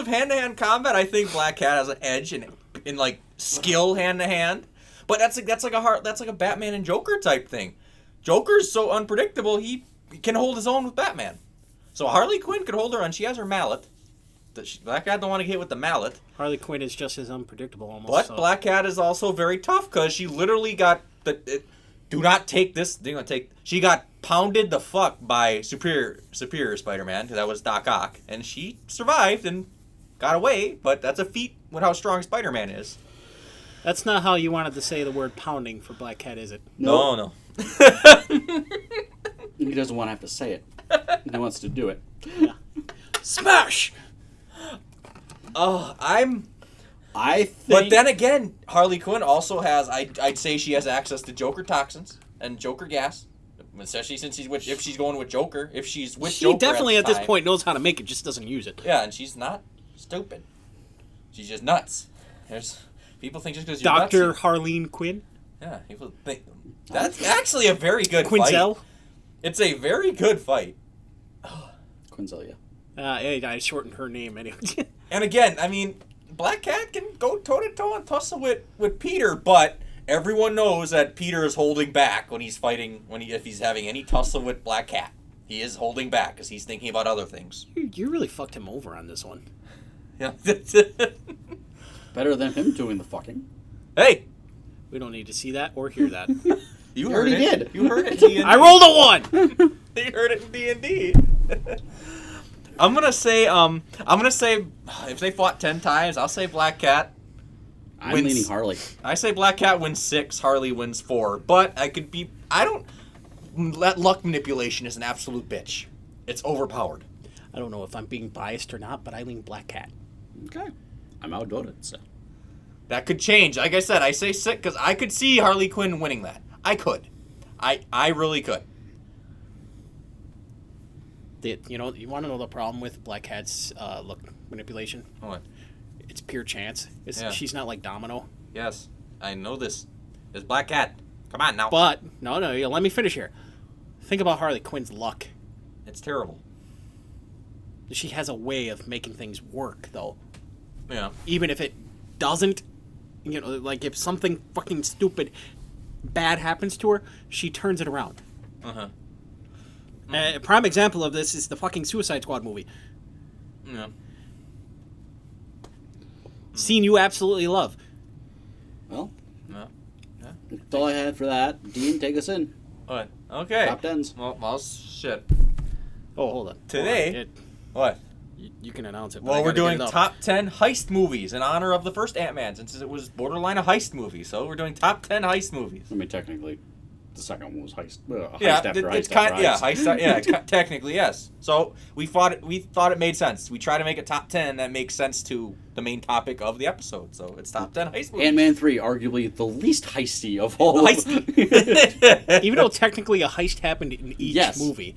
hand-to-hand combat, I think Black Cat has an edge in like skill hand-to-hand. But that's like a Batman and Joker type thing. Joker's so unpredictable, he can hold his own with Batman. So Harley Quinn could hold her own. She has her mallet. Black Cat don't want to get hit with the mallet. Harley Quinn is just as unpredictable almost. But so. Black Cat is also very tough because she literally got do not take this. She got pounded the fuck by Superior Spider-Man. That was Doc Ock, and she survived and got away. But that's a feat with how strong Spider-Man is. That's not how you wanted to say the word pounding for Black Cat, is it? No. He doesn't want to have to say it. He wants to do it. Yeah. Smash! Oh, I think... But then again, Harley Quinn also has. I'd say she has access to Joker toxins and Joker gas, especially since if she's going with Joker. If she's with She Joker, definitely at this time. point knows how to make it, just doesn't use it. Yeah, and she's not stupid. She's just nuts. People think just because you're Dr. nuts. Harleen Quinn? Yeah, people think that's actually a very good Quinzel? fight. It's a very good fight. Quinzel, yeah. I shortened her name anyway. And again, I mean, Black Cat can go toe-to-toe and tussle with Peter, but everyone knows that Peter is holding back when he's fighting, if he's having any tussle with Black Cat. He is holding back because he's thinking about other things. You really fucked him over on this one. Yeah. Better than him doing the fucking. Hey! We don't need to see that or hear that. You already heard it. did. You heard it in D&D. I rolled a 1! You heard it in D&D. I'm gonna say if they fought 10 times, I'll say Black Cat. I'm wins. leaning Harley. I say Black Cat wins 6, Harley wins 4. But luck manipulation is an absolute bitch. It's overpowered. I don't know if I'm being biased or not, but I lean Black Cat. Okay. I'm outvoted, so. That could change. Like I said, I say 6 because I could see Harley Quinn winning that. I could. I really could. You want to know the problem with Black Cat's look manipulation? What? It's pure chance. Yeah. She's not like Domino. Yes, I know this. It's Black Cat. Come on now. But, no, let me finish here. Think about Harley Quinn's luck. It's terrible. She has a way of making things work, though. Yeah. Even if it doesn't, like if something fucking stupid bad happens to her, she turns it around. Uh-huh. A prime example of this is the fucking Suicide Squad movie. Yeah. Scene you absolutely love. Well, Yeah. that's all I had for that. Dean, take us in. What? Okay. Top tens. Well, shit. Oh, hold on. Today- Hold on. What? You can announce it. But Well, I we're gotta get doing it up. top 10 heist movies in honor of the first Ant-Man, since it was borderline a heist movie. So we're doing top 10 heist movies. I mean, technically, the second one was heist. Heist Yeah, after heist it's after kind. Yeah, heist. technically yes. So we thought it made sense. We try to make a top 10 that makes sense to the main topic of the episode. So it's top 10 heist movies. Ant-Man 3, arguably the least heisty of all. Even though technically a heist happened in each Yes. movie.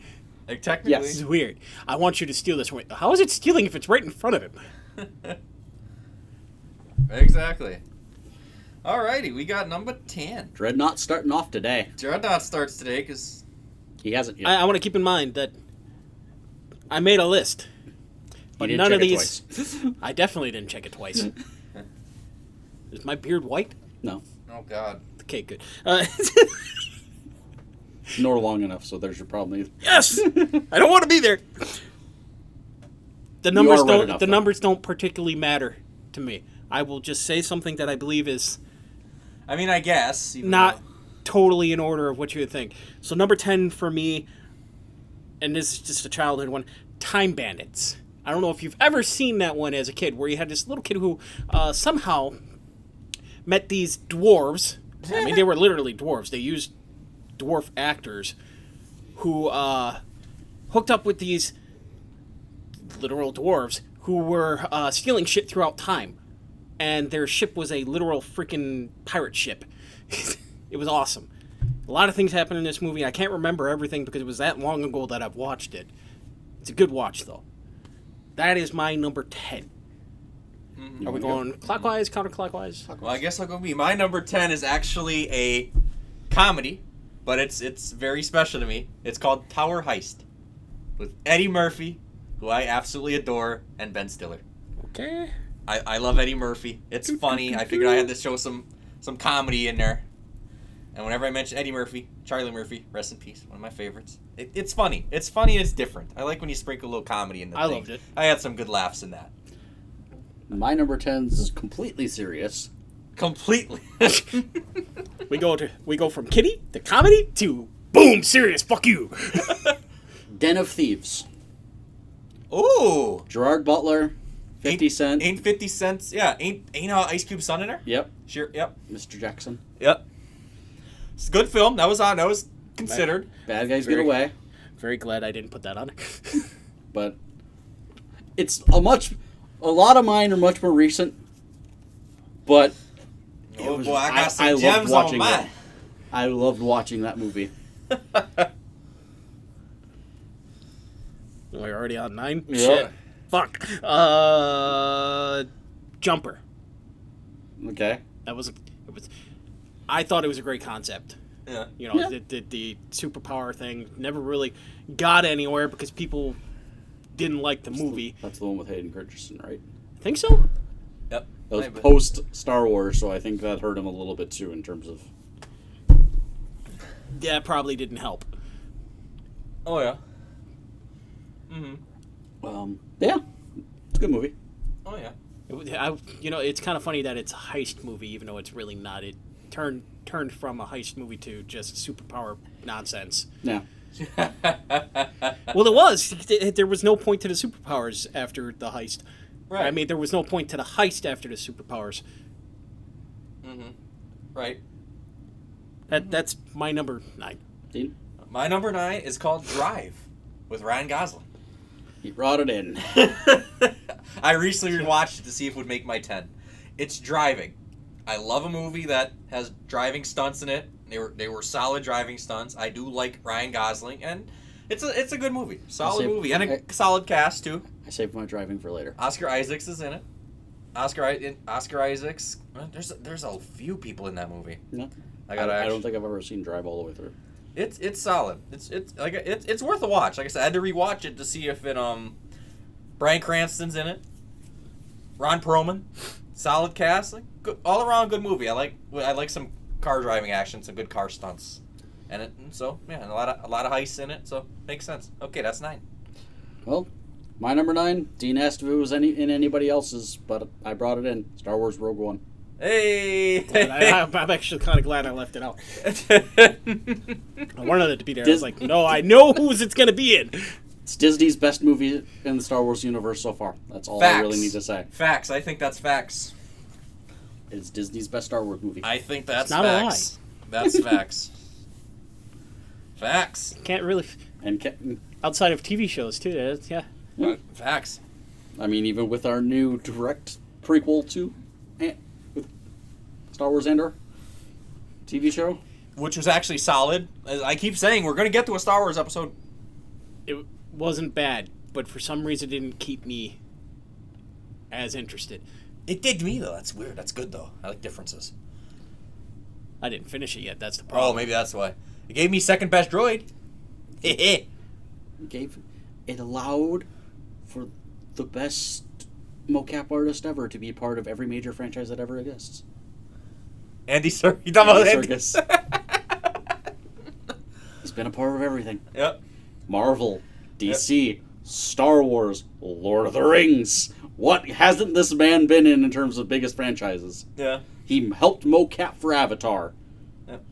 Like, technically. Yes. This is weird. I want you to steal this. How is it stealing if it's right in front of him? Exactly. Alrighty, we got number 10. Dreadnought starting off today. Dreadnought starts today because He hasn't yet. I want to keep in mind that I made a list. But didn't none check of it these. twice. I definitely didn't check it twice. Is my beard white? No. oh god. Okay, good. Nor long enough, so there's your problem. Yes! I don't want to be there. The numbers don't particularly matter to me. I will just say something that I believe is I mean, I guess not totally in order of what you would think. So number 10 for me, and this is just a childhood one, Time Bandits. I don't know if you've ever seen that one as a kid, where you had this little kid who somehow met these dwarves. I mean, they were literally dwarves. They used dwarf actors who hooked up with these literal dwarves who were stealing shit throughout time. And their ship was a literal freaking pirate ship. It was awesome. A lot of things happened in this movie. I can't remember everything because it was that long ago that I've watched it. It's a good watch, though. That is my number 10. Are we going clockwise, counterclockwise? Well, I guess I'll go with me. My number 10 is actually a comedy, but it's very special to me. It's called Tower Heist with Eddie Murphy, who I absolutely adore, and Ben Stiller. Okay. I love Eddie Murphy. It's funny. I figured I had to show some comedy in there. And whenever I mention Eddie Murphy, Charlie Murphy, rest in peace, one of my favorites. It's funny. It's funny and it's different. I like when you sprinkle a little comedy in the thing. I loved it. I had some good laughs in that. My number 10 is completely serious. Completely. We go from kitty to comedy to boom, serious, fuck you. Den of Thieves. Ooh. Gerard Butler, 50 Cent. Ain't 50 cents. Yeah, ain't Ice Cube's son in there? Yep. Sure, yep. Mr. Jackson. Yep. It's a good film. That was considered. Bad guys Very- get away. Very glad I didn't put that on. But it's a lot of mine are much more recent. But Oh was- boy, I I got some loved gems on watching mine. it. I loved watching that movie. We're already on 9? Yeah. Shit. Fuck. Jumper. Okay. I thought it was a great concept. Yeah. You know, the superpower thing never really got anywhere because people didn't like the movie. That's the one with Hayden Christensen, right? I think so. Yep. That was Maybe. post Star Wars, so I think that hurt him a little bit too in terms of. Yeah, it probably didn't help. Oh yeah. Mhm. Yeah, it's a good movie. Oh yeah. It's kind of funny that it's a heist movie, even though it's really not. It turned from a heist movie to just superpower nonsense. Yeah. Well, it was. There was no point to the superpowers after the heist. Right. I mean, there was no point to the heist after the superpowers. Right. That's my number 9. Dean, My number 9 is called Drive with Ryan Gosling. you brought it in. I recently rewatched it to see if it would make my 10. It's driving. I love a movie that has driving stunts in it. They were solid driving stunts. I do like Ryan Gosling, and it's a good movie. Solid movie. And a solid cast, too. I saved my driving for later. Oscar Isaacs is in it. Oscar Isaacs. There's a few people in that movie. No. I don't think I've ever seen Drive all the way through. It's solid. It's worth a watch. Like I said, I had to rewatch it to see if it Bryan Cranston's in it. Ron Perlman, solid cast. Like, good, all around good movie. I like some car driving action, some good car stunts, and so yeah, and a lot of heists in it. So makes sense. Okay, that's 9. Well, my number 9. Dean asked if it was in anybody else's, but I brought it in. Star Wars Rogue One. Hey, I'm actually kind of glad I left it out. I wanted it to be there. I was like, no, I know whose it's going to be in. It's Disney's best movie in the Star Wars universe so far. That's all I really need to say. Facts. I think that's facts. It's Disney's best Star Wars movie. I think that's not facts. That's facts. Facts. Can't really... outside of TV shows, too. Yeah. Facts. I mean, even with our new direct prequel to with Star Wars Andor TV show. Which was actually solid. As I keep saying, we're going to get to a Star Wars episode. It wasn't bad, but for some reason it didn't keep me as interested. It did me, though. That's weird. That's good, though. I like differences. I didn't finish it yet. That's the Oh, problem. maybe that's why. It gave me second best droid. It allowed for the best mocap artist ever to be part of every major franchise that ever exists. Andy Serkis. You talking about Andy? Serkis. He's been a part of everything. Yep. Marvel, DC, Star Wars, Lord of the Rings. What hasn't this man been in terms of biggest franchises? Yeah. He helped mocap for Avatar. Yep.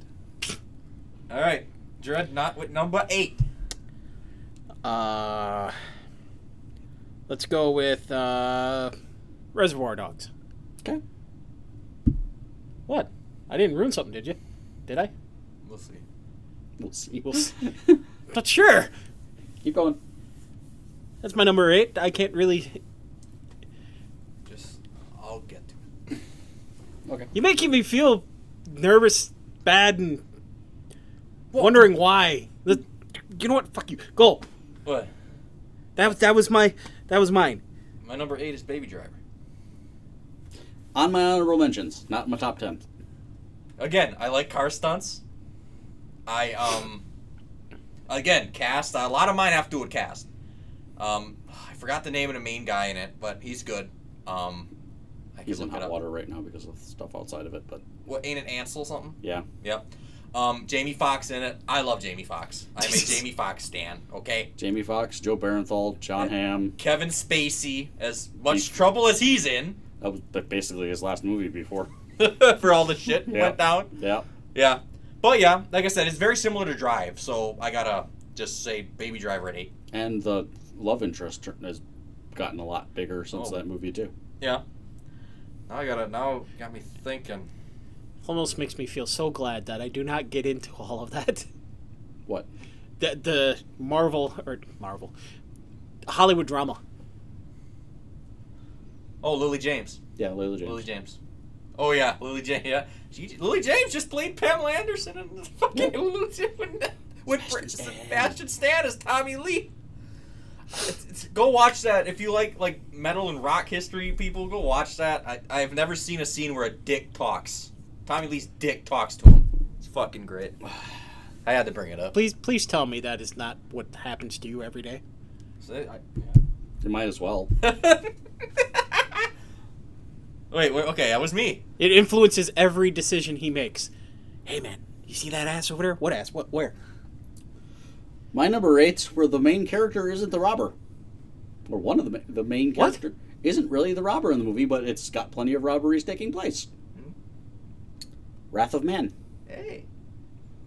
All right. Dread, not with number 8. Let's go with Reservoir Dogs. Okay. What? I didn't ruin something, did you? Did I? We'll see. We'll see. We'll see. Not sure. Keep going. That's my number 8. I can't really... I'll get to it. Okay. You're making me feel nervous, bad, and wondering why. You know what? Fuck you. Go. What? That was mine. My number 8 is Baby Driver. On my honorable mentions, not in my top 10. Again, I like car stunts. Again, cast. A lot of mine have to do with cast. I forgot the name of the main guy in it, but he's good. He's in hot water right now because of stuff outside of it, but... What, ain't it Ansel something? Yeah. Yep. Jamie Foxx in it. I love Jamie Foxx. I'm a Jamie Foxx stan, okay? Jamie Foxx, Joe Barenthal, John Hamm. Kevin Spacey, as much trouble as he's in. That was basically his last movie before. For all the shit went down. Yeah. Yeah. But yeah, like I said, it's very similar to Drive, so I gotta just say Baby Driver at 8. And the love interest has gotten a lot bigger since that movie too. Yeah. Now got me thinking. Almost makes me feel so glad that I do not get into all of that. What? The Marvel Hollywood drama. Oh, Lily James. Yeah, Lily James. Lily James. Oh yeah, Lily James. Yeah, Lily James just played Pamela Anderson in the fucking with Sebastian Stan as Tommy Lee. Go watch that if you like metal and rock history. People, go watch that. I've never seen a scene where a dick talks. Tommy Lee's dick talks to him. It's fucking great. I had to bring it up. Please tell me that is not what happens to you every day. You might as well. Wait, okay, that was me. It influences every decision he makes. Hey man, you see that ass over there? What ass? What? Where? My number 8, where the main character isn't the robber, or one of the main character isn't really the robber in the movie, but it's got plenty of robberies taking place. Mm-hmm. Wrath of Man. Hey.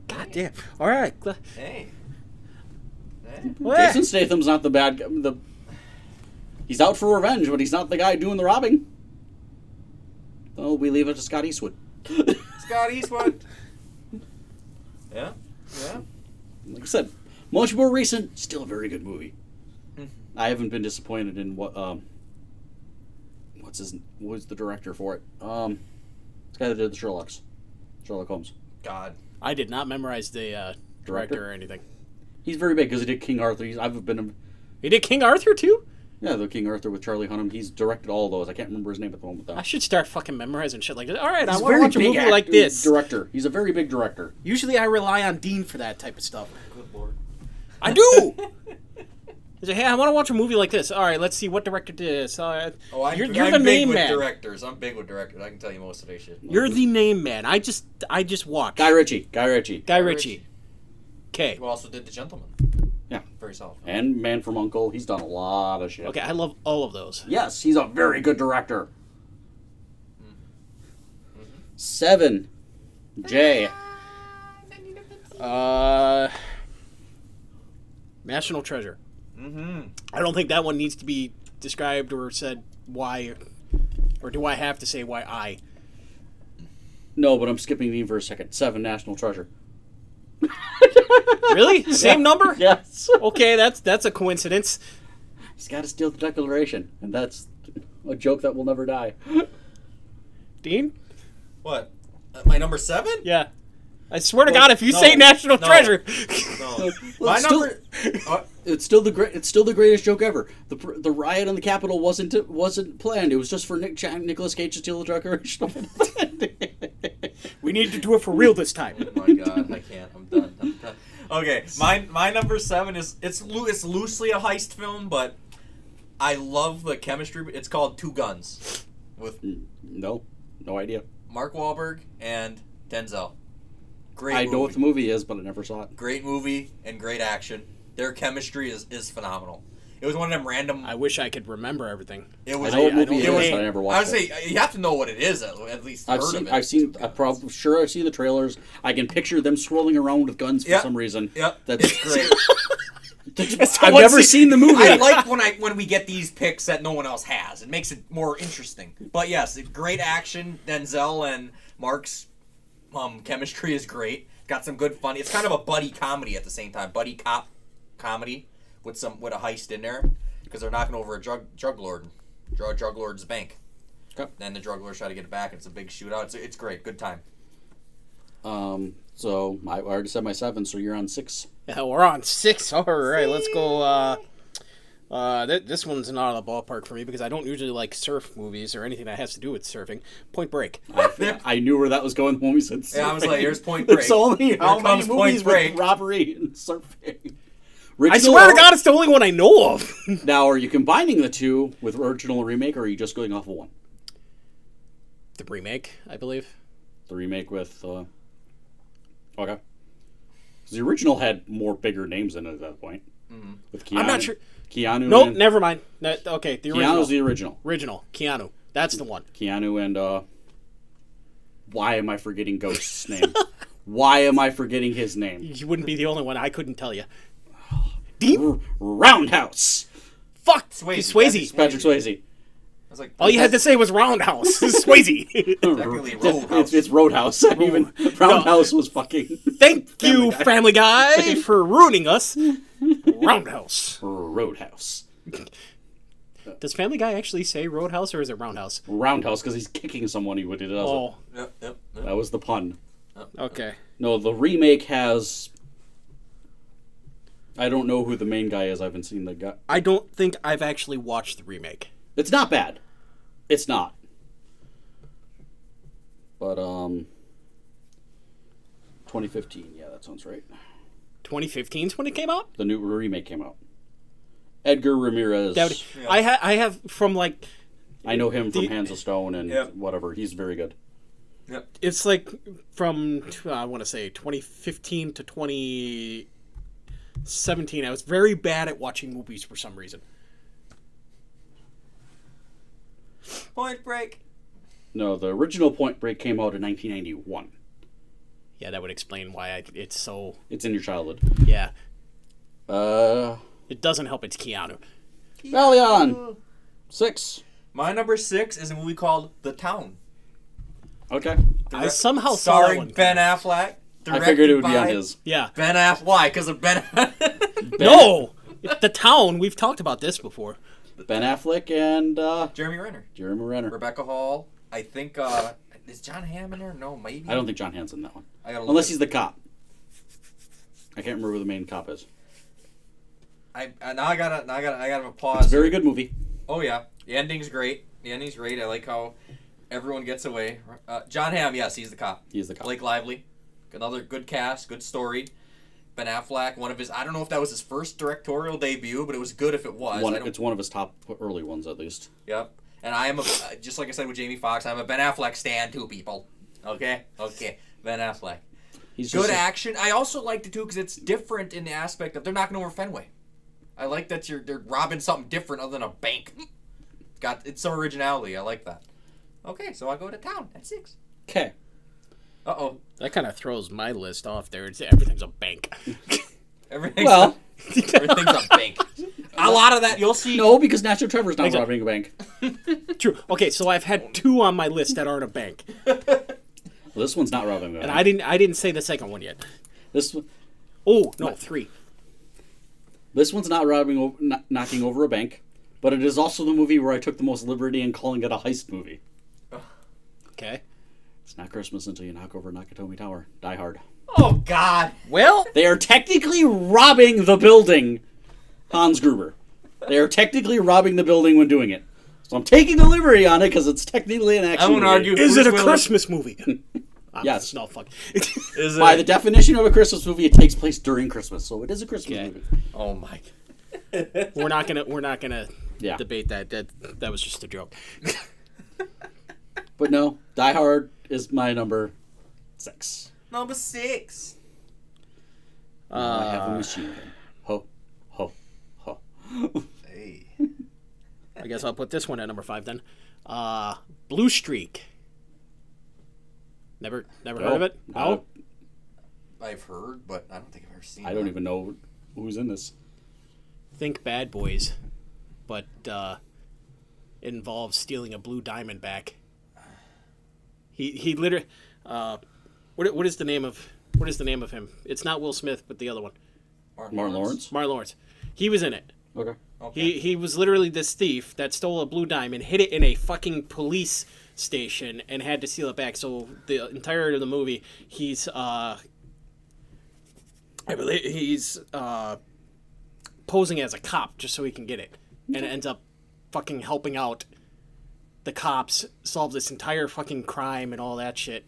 God damn. All right. Hey. Jason Statham's not the bad guy. He's out for revenge, but he's not the guy doing the robbing. Oh, we leave it to Scott Eastwood. Scott Eastwood. Yeah. Like I said, much more recent, still a very good movie. I haven't been disappointed in what who's the director for it? This guy that did the Sherlock Holmes. God, I did not memorize the director or anything. He's very big because he did King Arthur. He did King Arthur too? Yeah, the King Arthur with Charlie Hunnam. He's directed all those. I can't remember his name at the moment though. I should start fucking memorizing shit like this. All right, He's I want to watch a movie like this. Director. He's a very big director. Usually I rely on Dean for that type of stuff. good lord. I do. I say, hey, I want to watch a movie like this. All right, let's see what director did this. You're the name man. Directors. I'm big with directors. I can tell you most of their shit. You're the name man. I just watch. Guy Ritchie. Okay. Who also did The Gentleman. Yeah. Very solid. And Man from U.N.C.L.E. He's done a lot of shit. Okay, I love all of those. Yes, he's a very good director. 7. Jay. National Treasure. I don't think that one needs to be described or said why, or do I have to say why I? No, but I'm skipping the for a second. 7, National Treasure. Really? Same number? Yes. Okay, that's a coincidence. He's got to steal the Declaration, and that's a joke that will never die. Dean? What? My number 7? Yeah. I swear to Well, God, if you no, say National no. Treasure, No. Well, My it's still- number. It's still the greatest joke ever. The riot on the Capitol wasn't planned. It was just for Nicolas Cage to steal the Declaration. we need to do it for real this time. Oh my God, I can't. I'm done. Okay, my number 7 is it's loosely a heist film, but I love the chemistry. It's called Two Guns with No idea. Mark Wahlberg and Denzel. Great I movie. know what the movie is, but I never saw it. Great movie and great action. Their chemistry is phenomenal. It was one of them random. I wish I could remember everything. It I was. know what movie don't it know. is, but I never I watched would it. say you have to know what it is at least. I've heard of seen. it. I've seen the trailers. I can picture them swirling around with guns for Yep. some reason. Yep, That's it's great. I've never seen the movie. I like when we get these picks that no one else has. It makes it more interesting. But yes, great action. Denzel and Mark's chemistry is great. Got some good funny. It's kind of a buddy comedy at the same time. Buddy cop comedy with a heist in there because they're knocking over a drug lord's bank. Okay. Then the drug lords try to get it back. It's a big shootout. It's great. Good time. So I already said my 7, so you're on 6. Yeah, we're on 6. All right, let's go. This one's not out of the ballpark for me because I don't usually like surf movies or anything that has to do with surfing. Point Break. I knew where that was going when we said surfing. Yeah, I was like, here's Point Break. There's only how Here many comes Point movies with Break. robbery and surfing? I swear to God, it's the only one I know of. Now, are you combining the two with original and remake, or are you just going off of one? The remake, I believe. The remake with... Okay. 'Cause the original had more bigger names in it at that point. Mm-hmm. With Keanu. I'm not sure. Keanu. Nope, and, never mind. Okay, the original. Keanu's the original. Original. Keanu. That's the one. Keanu and... Why am I forgetting Ghost's name? Why am I forgetting his name? You wouldn't be the only one. I couldn't tell you. Roundhouse. Fuck! Swayze. Swayze. Patrick Swayze. I was like, All you had to say was Roundhouse. Swayze. technically Roadhouse. It's Roadhouse. Even Roundhouse was fucking... Thank you, Family Guy, for ruining us. Roundhouse. Roadhouse. Does Family Guy actually say Roadhouse or is it Roundhouse? Roundhouse, because he's kicking someone when he does Oh, Yep. it. That was the pun. okay. No, the remake has... I don't know who the main guy is. I haven't seen the guy. I don't think I've actually watched the remake. It's not bad. It's not. But, 2015. Yeah, that sounds right. 2015 is when it came out? The new remake came out. Edgar Ramirez. That would- I have from like... I know him from Hands of Stone and Yep. whatever. He's very good. Yep. It's like from, I want to say, 2015 to 2017. I was very bad at watching movies for some reason. Point Break. No, the original Point Break came out in 1991. Yeah, that would explain why it's so... It's in your childhood. Yeah. Uh, It doesn't help it's Keanu. Valion. 6. My number 6 is a movie called The Town. Okay. I somehow saw that starring one. Ben Affleck. I figured it would be directed on by his. Yeah. Ben Affleck. Why? Because of Ben. No! The Town, we've talked about this before. Ben Affleck and Jeremy Renner. Jeremy Renner. Rebecca Hall. I think. Is John Hamm in there? No, maybe. I don't think John Hamm's in that one. I gotta Unless look he's the cop. I can't remember who the main cop is. now I gotta pause. It's a very good movie. Oh yeah, the ending's great. I like how everyone gets away. John Hamm, yes, he's the cop. He's the cop. Blake Lively, another good cast, good story. Ben Affleck, one of his. I don't know if that was his first directorial debut, but it was good if it was. It's one of his top early ones, at least. Yep. And I am just like I said with Jamie Foxx, I'm a Ben Affleck stan too, people. Okay, Ben Affleck. He's Good just action. I also liked it too because it's different in the aspect of they're knocking over Fenway. I like that they're robbing something different other than a bank. It's some originality. I like that. Okay, so I'll go to Town at 6. Okay. Uh-oh. That kind of throws my list off there. Everything's a bank. Everything's Well, everything's a bank. A lot of that you'll see. No, because Nacho Trevor's not Exactly. robbing a bank. True. Okay, so I've had 2 on my list that aren't a bank, Well, this one's not robbing a bank. and I didn't say the second one yet. This Oh no, 3. this one's not knocking over a bank, but it is also the movie where I took the most liberty in calling it a heist movie. Okay. It's not Christmas until you knock over Nakatomi Tower. Die Hard. Oh God. Well, They are technically robbing the building, Hans Gruber. They are technically robbing the building when doing it. So I'm taking the liberty on it because it's technically an action I won't movie. argue. is it a Bruce Willis- Christmas movie? Yes. No, fuck. Is By it? the definition of a Christmas movie, it takes place during Christmas, so it is a Christmas Okay. movie. Oh my. We're not gonna Yeah. debate that. That was just a joke. But no, Die Hard is my number 6. Number 6. I have a machine gun. Ho, ho, ho. Hey. I guess I'll put this one at number 5 then. Blue Streak. Never heard of it? No? I've heard, but I don't think I've ever seen. I don't even know who's in this. Think Bad Boys, but it involves stealing a blue diamond back. He literally what is the name of him? It's not Will Smith, but the other one. Martin Lawrence? Martin Lawrence. He was in it. Okay. He was literally this thief that stole a blue diamond, hid it in a fucking police station, and had to steal it back. So the entirety of the movie, he's I believe he's posing as a cop just so he can get it, and it ends up fucking helping out the cops solve this entire fucking crime and all that shit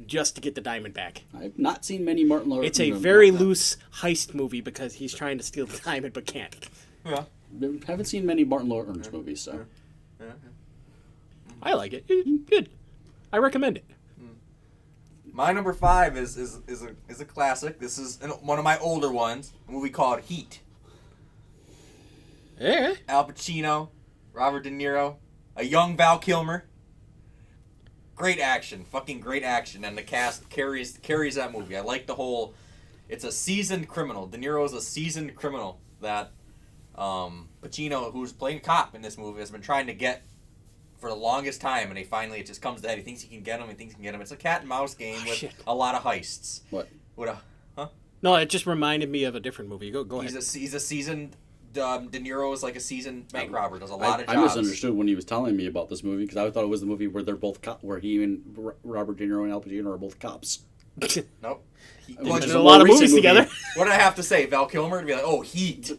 just to get the diamond back. I've not seen many Martin Lawrence. It's a very loose heist movie because he's trying to steal the diamond but can't. Yeah. Haven't seen many Martin Lawrence movies, so. I like it. Good. I recommend it. My number 5 is a classic. This is one of my older ones. A movie called Heat. Yeah. Al Pacino, Robert De Niro, a young Val Kilmer. Great action, fucking great action, and the cast carries that movie. I like the whole. It's a seasoned criminal. De Niro is a seasoned criminal that Pacino, who's playing a cop in this movie, has been trying to get for the longest time, and it just comes to head. He thinks he can get him. He thinks he can get him. It's a cat and mouse game with shit. a lot of heists. What? No, it just reminded me of a different movie. Go ahead. He's a seasoned. De Niro is like a seasoned bank robber. Does a lot of I jobs. misunderstood when he was telling me about this movie because I thought it was the movie where they're both where he and Robert De Niro and Al Pacino are both cops. Nope. Which There's a lot of more movies recent movie. together. What did I have to say? Val Kilmer to be like, oh, Heat.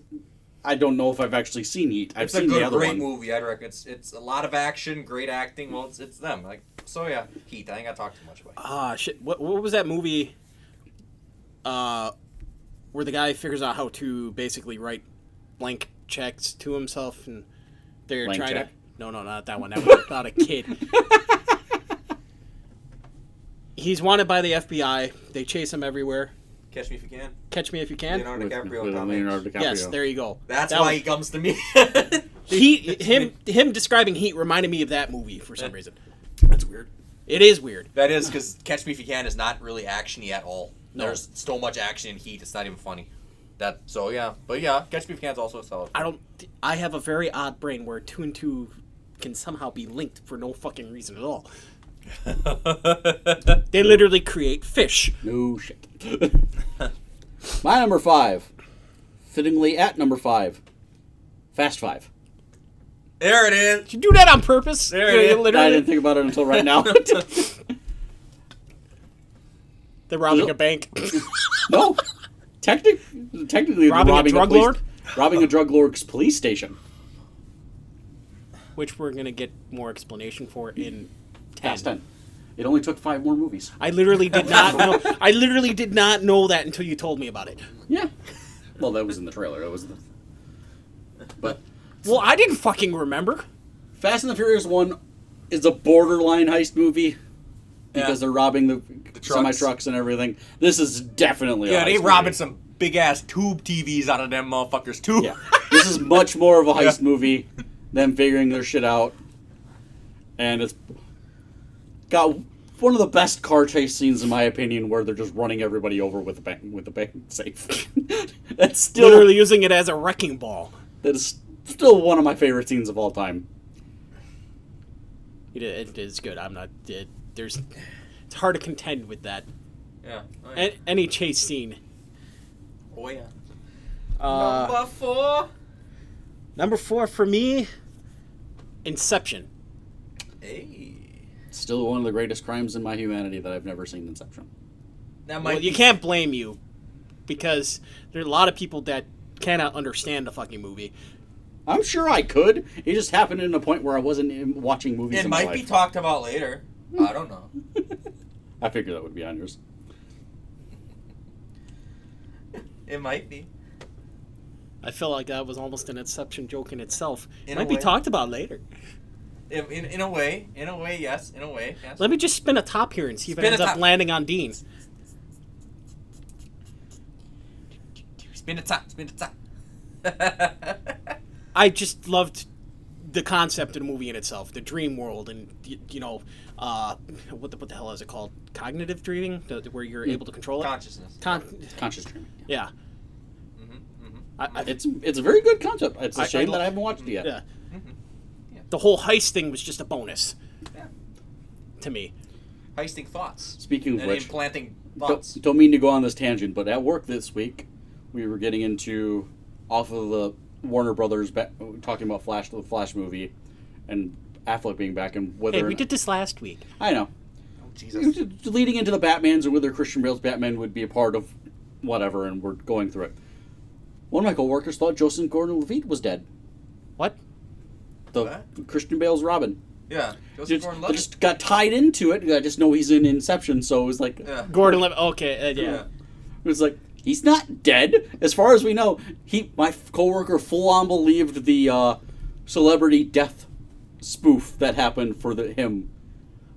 I don't know if I've actually seen Heat. I've It's a seen the good, other great one. movie. I'd reckon it's a lot of action, great acting. Well, it's them. Like so, yeah. Heat. I think I talked too much about. Heat. Shit. What was that movie? Where the guy figures out how to basically write blank checks to himself, and they're Blank trying check? to. No, not that one. That was not a kid. He's wanted by the FBI. They chase him everywhere. Catch Me If You Can. Catch Me If You Can. Leonardo DiCaprio. With and Tom Leonardo Hanks. DiCaprio. Yes, there you go. That's That why was- he comes to me. Him describing Heat reminded me of that movie for some reason. That's weird. It is weird. That is because Catch Me If You Can is not really actiony at all. No. There's so much action in Heat. It's not even funny. But yeah, Catch Me If You Can is also a solid. I have a very odd brain where 2 and 2 can somehow be linked for no fucking reason at all. They literally create fish. No shit. My number 5. Fittingly at number 5. Fast 5. There it is. Did you do that on purpose? There it is. I Literally, didn't think about it until right now. they're robbing a bank. No. Technically, Robbing a they're drug lord? Robbing a drug lord's police station. Which we're going to get more explanation for in 10. Fast 10. It only took 5 more movies. I literally did not know. I literally did not know that until you told me about it. Yeah. Well, that was in the trailer. That was But Well, I didn't fucking remember. Fast and the Furious 1 is a borderline heist movie because Yeah. they're robbing the trucks. semi-trucks and everything. This is definitely a Yeah, heist they movie. robbing some big ass tube TVs out of them motherfuckers too. Yeah. This is much more of a heist movie than figuring their shit out. And it's got one of the best car chase scenes in my opinion where they're just running everybody over with the bank safe. That's still Literally using it as a wrecking ball. That is still one of my favorite scenes of all time. It is good. I'm not. It's hard to contend with that. Yeah. Oh, yeah. Any chase scene. Oh, yeah. Number 4. Number 4 for me, Inception. Hey. Still one of the greatest crimes in my humanity that I've never seen. Inception. That might Well, you can't blame you, because there are a lot of people that cannot understand the fucking movie. I'm sure I could. It just happened in a point where I wasn't watching movies It in my might be life. talked about later. I don't know. I figured that would be on yours. It might be. I feel like that was almost an Inception joke in itself. In Might a be way. talked about later. In a way, yes. In a way, yes. Let me just spin a top here and see if it Spin a ends up top. landing on Dean. Spin the top. I just loved the concept of the movie in itself, the dream world, and what the hell is it called? Cognitive dreaming, where you're able to control it. Consciousness. Conscious dreaming. Yeah. It's a very good concept. It's a shame that I haven't watched it yet. Yeah. The whole heist thing was just a bonus. Yeah. To me. Heisting thoughts. Speaking of and which, implanting thoughts. don't mean to go on this tangent, but at work this week, we were getting into off of the Warner Brothers talking about the Flash movie, and Affleck being back, and whether Hey, we did this last week. I know. Oh, Jesus. Leading into the Batmans and whether Christian Bale's Batman would be a part of whatever, and we're going through it. One of my coworkers thought Joseph Gordon-Levitt was dead. What? The Christian Bale's Robin. Yeah. Just got tied into it. I just know he's in Inception, so it was like... Yeah. Gordon Levitt. Okay, yeah. It was like, he's not dead. As far as we know, my coworker full-on believed the celebrity death spoof that happened for him.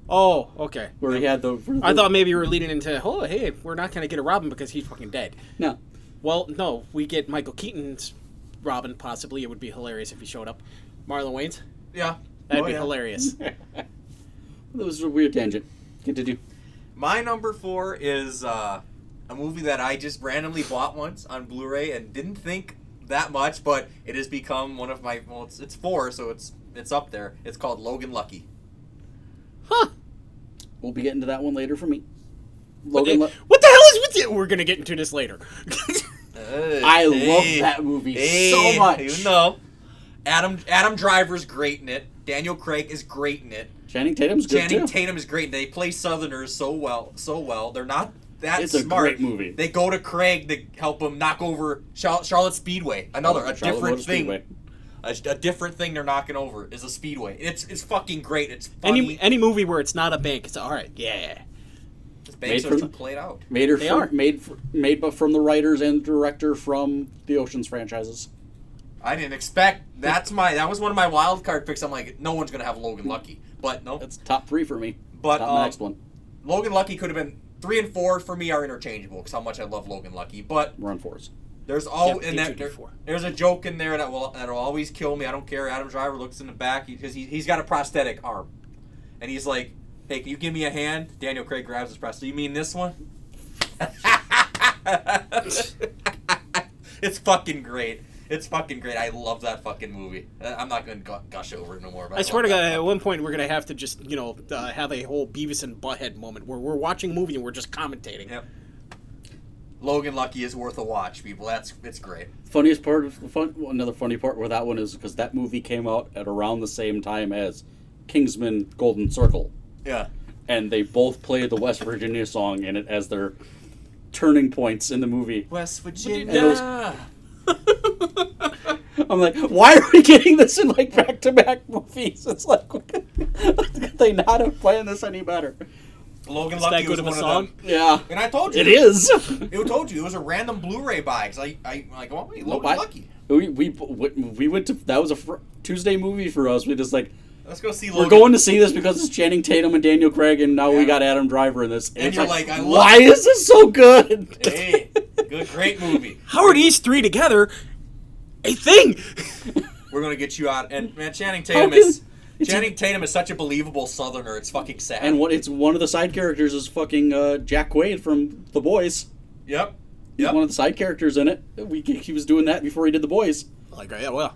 Oh, okay. Where he had the... I thought maybe you were leading into, oh, hey, we're not going to get a Robin because he's fucking dead. No. Well, no, we get Michael Keaton's Robin, possibly. It would be hilarious if he showed up. Marlon Wayans? Yeah. That'd be hilarious. That was a weird tangent. Continue. My number 4 is a movie that I just randomly bought once on Blu-ray and didn't think that much, but it has become one of my... Well, it's 4, so it's up there. It's called Logan Lucky. Huh. We'll be getting to that one later for me. What the hell is with you? We're going to get into this later. I love that movie so much. You know. Adam Driver's great in it. Daniel Craig is great in it. Channing Tatum's good Channing too. Tatum is great. They play Southerners so well. They're not that It's smart. a great movie. They go to Craig to help him knock over Charlotte Speedway. A different thing. Speedway. A different thing they're knocking over is a speedway. It's fucking great. It's funny. Any movie where it's not a bank, it's all right. Yeah. These banks are played out. Made from the writers and director from the Ocean's franchises. I didn't expect. That was one of my wild card picks. I'm like, no one's gonna have Logan Lucky, but no. That's top 3 for me. But Not my next one. Logan Lucky could have been 3 and 4 for me are interchangeable because how much I love Logan Lucky. But We're on 4s. there's there's a joke in there that'll always kill me. I don't care. Adam Driver looks in the back because he's got a prosthetic arm, and he's like, "Hey, can you give me a hand?" Daniel Craig grabs his prosthetic. You mean this one? It's fucking great. It's fucking great. I love that fucking movie. I'm not going to gush over it no more. But I swear to God, at one point we're going to have to just, have a whole Beavis and Butthead moment where we're watching a movie and we're just commentating. Yep. Logan Lucky is worth a watch, people. It's great. Another funny part with that one is because that movie came out at around the same time as Kingsman Golden Circle. Yeah. And they both played the West Virginia song in it as their turning points in the movie. West Virginia. I'm like, why are we getting this in like back-to-back movies? It's like, could they not have planned this any better? Logan Is Lucky that good was of a one song? of them. Yeah, And I told you it is. It told you it was a random Blu-ray buy because I like, oh wait, Logan Lucky. We went to that was a Tuesday movie for us. We just like, Let's go see Logan. we're going to see this because it's Channing Tatum and Daniel Craig, and now we got Adam Driver in this. And it's you're like, why is this so good? Hey, great movie. How are these three together a thing? We're gonna get you out, and man, Channing How Tatum is such a believable Southerner. It's fucking sad. And it's one of the side characters is fucking Jack Quaid from The Boys. Yep. He's one of the side characters in it. He was doing that before he did The Boys. Like, yeah, well,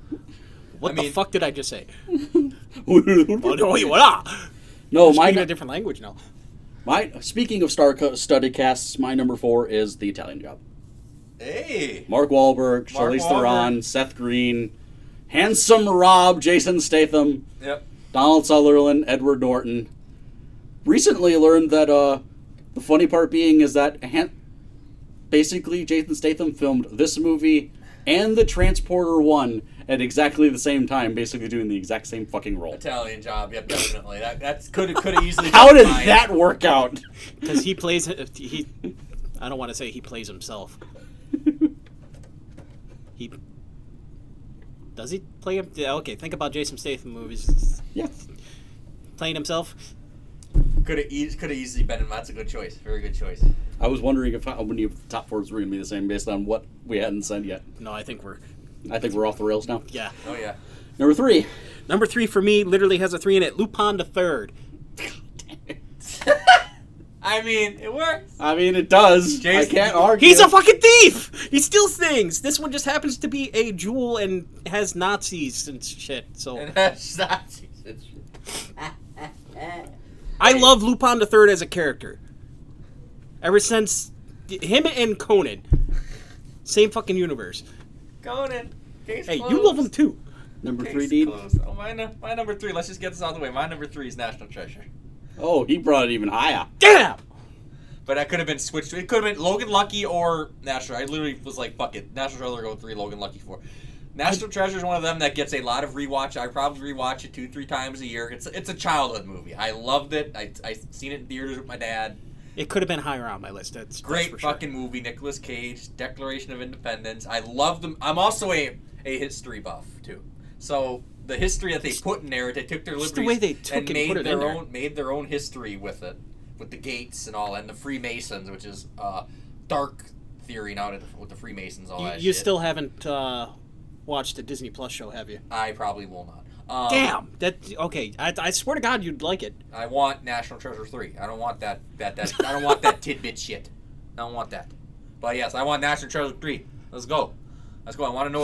what I the mean- fuck did I just say? No, Oh, wait, what? Speaking a different language now. Speaking of star-studded casts, my number 4 is The Italian Job. Hey. Mark Wahlberg, Mark Charlize Wahlberg. Theron, Seth Green, Handsome Rob, Jason Statham, Yep. Donald Sutherland, Edward Norton. Recently learned that the funny part being is that basically Jason Statham filmed this movie and The Transporter 1 at exactly the same time, basically doing the exact same fucking role. Italian Job. Yep, definitely. That could have easily. How been did mine. that work out? Because he plays... I don't want to say he plays himself. He... Does he play him? Yeah, okay, think about Jason Statham movies. Yeah. Playing himself. Could have easily been him. That's a good choice. Very good choice. I was wondering if how many of the top 4s were going to be the same based on what we hadn't said yet. No, I think we're... Off the rails now. Yeah. Oh yeah. Number 3. Number 3 for me literally has a 3 in it. Lupin the Third. I mean, it works. I mean, it does. Jason- I can't argue. He's a fucking thief! He steals things! This one just happens to be a jewel and has Nazis and shit, so... And that's not. I love Lupin the Third as a character. Ever since... Him and Conan. Same fucking universe. Conan. Case Hey, closed. you love him too. Number Case 3, Dean. closed. Oh, my number 3. Let's just get this out of the way. My number 3 is National Treasure. Oh, he brought it even higher. Damn! But that could have been switched. It could have been Logan Lucky or National. I literally was like, fuck it. National Treasure, go 3. Logan Lucky 4. National Treasure is one of them that gets a lot of rewatch. I probably rewatch it 2-3 times a year. It's a childhood movie. I loved it. I seen it in theaters with my dad. It could have been higher on my list. That's Great for sure. fucking movie. Nicolas Cage, Declaration of Independence. I love them. I'm also a history buff too. So the history that they put in there, they took their Just liberties the way they took and made put it their in there. own made their own history with it, with the gates and all, and the Freemasons, which is dark theory now with the Freemasons. All that You shit. still haven't watched the Disney Plus show, have you? I probably will not. Damn! Okay. I swear to God, you'd like it. I want National Treasure 3. I don't want that I don't want that tidbit shit. I don't want that. But yes, I want National Treasure 3. Let's go. I want to know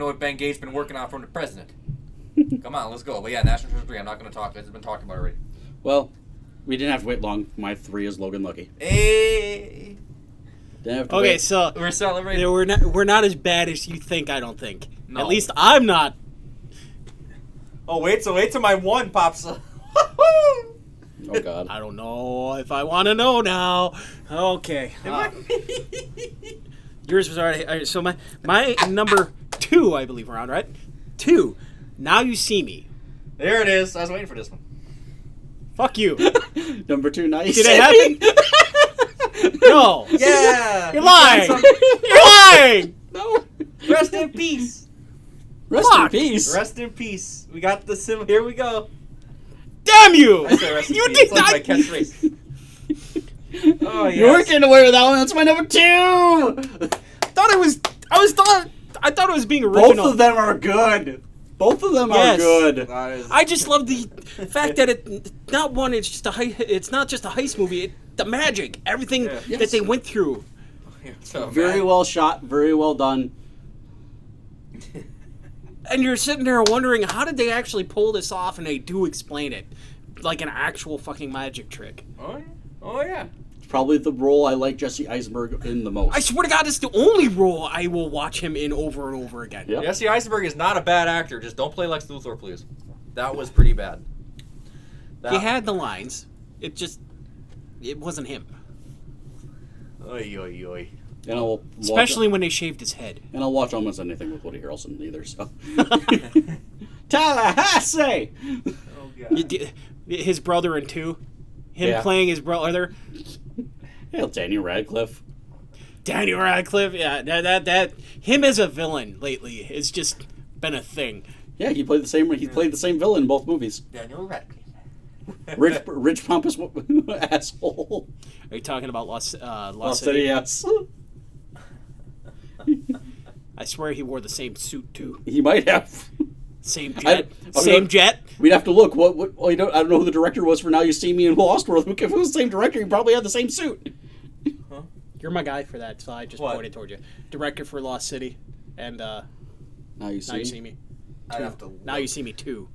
what Ben Gates been working on from the president. Come on, let's go. But yeah, National Treasure 3. I'm not going to talk. It's been talked about already. Well, we didn't have to wait long. My 3 is Logan Lucky. Hey. Didn't have to Okay, wait. so We're celebrating. we're not as bad as you think. I don't think. No. At least I'm not. Oh, wait till my 1 pops up. Oh, God. I don't know if I want to know now. Okay. Yours was already so my number 2, I believe, around right. 2. Now You See Me. There it is. I was waiting for this one. Fuck you. Number 2, nice. Did it happen? No. Yeah. You're lying. You're lying. No. Rest in peace. Rest in Fuck. peace. Rest in peace. We got the sim. Here we go. Damn you. I say rest in You peace. did It's like not. my catchphrase. Oh yeah. You weren't getting away with that one. That's my number 2. I thought it was being original. Both of them are good. Both of them Yes. are good. I just love the fact that it's not just a heist movie. The magic, everything Yeah. that Yes. they went through. So, Very man. well shot. Very well done. And you're sitting there wondering, how did they actually pull this off? And they do explain it. Like an actual fucking magic trick. Oh yeah. Oh yeah. It's probably the role I like Jesse Eisenberg in the most. I swear to God, it's the only role I will watch him in over and over again. Yep. Jesse Eisenberg is not a bad actor. Just don't play Lex Luthor, please. That was pretty bad. He had the lines. It wasn't him. Oy oy oy. And I'll Especially when they shaved his head. And I'll watch almost anything with Woody Harrelson either. So. Tallahassee. Oh god. His brother in 2. Him Yeah. playing his brother. Hell, Daniel Radcliffe. Daniel Radcliffe. Yeah, that him as a villain lately has just been a thing. Yeah, he played the same. He played the same villain in both movies. Daniel Radcliffe. Rich pompous asshole. Are you talking about Lost Lost City? City, yes. I swear he wore the same suit too. He might have. Same jet. I Same mean, jet. We'd have to look. What? I don't know who the director was for Now You See Me in Lost World. If it was the same director, he probably had the same suit. You're my guy for that, so I just What? pointed toward you. Director for Lost City, and Now You See Now You Me? See Me. I'd have to. Now You See Me 2.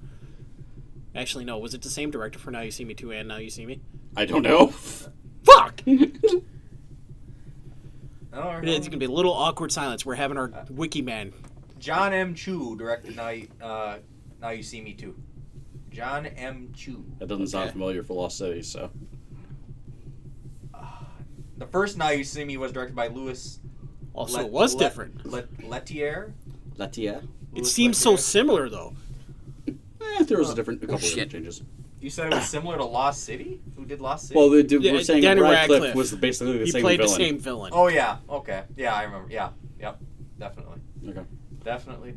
Actually, no. Was it the same director for Now You See Me 2 and Now You See Me? I don't know. Fuck! Oh, It's going to be a little awkward silence. We're having our wiki man. John M. Chu directed Now You See Me Too. John M. Chu. That doesn't sound familiar for Lost City, so. The first Now You See Me was directed by Louis. Also, it was different. Lettier. Latia? It seems so similar, though. There was a couple of different changes. You said it was similar to Lost City? Who did Lost City? Well, we're saying Danny Radcliffe was basically the he same played villain. the same villain. Oh, yeah. Okay. Yeah, I remember. Yeah. Yep. Definitely. Okay. Definitely.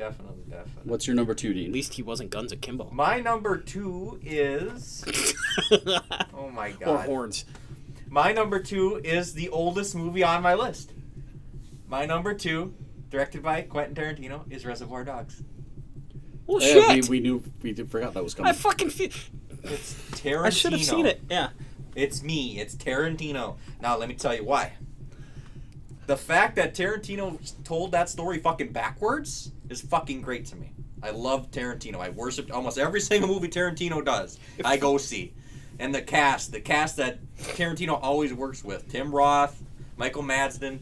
What's your number 2, At Dean? least he wasn't Guns Akimbo. My number 2 is... Oh, my God. Or horns. My number 2 is the oldest movie on my list. My number 2, directed by Quentin Tarantino, is Reservoir Dogs. Well, Yeah, shit! we forgot that was coming. I fucking feel... It's Tarantino. I should have seen it. Yeah. It's me. It's Tarantino. Now, let me tell you why. The fact that Tarantino told that story fucking backwards is fucking great to me. I love Tarantino. I worship almost every single movie Tarantino does. I go see. And the cast that Tarantino always works with. Tim Roth, Michael Madsen,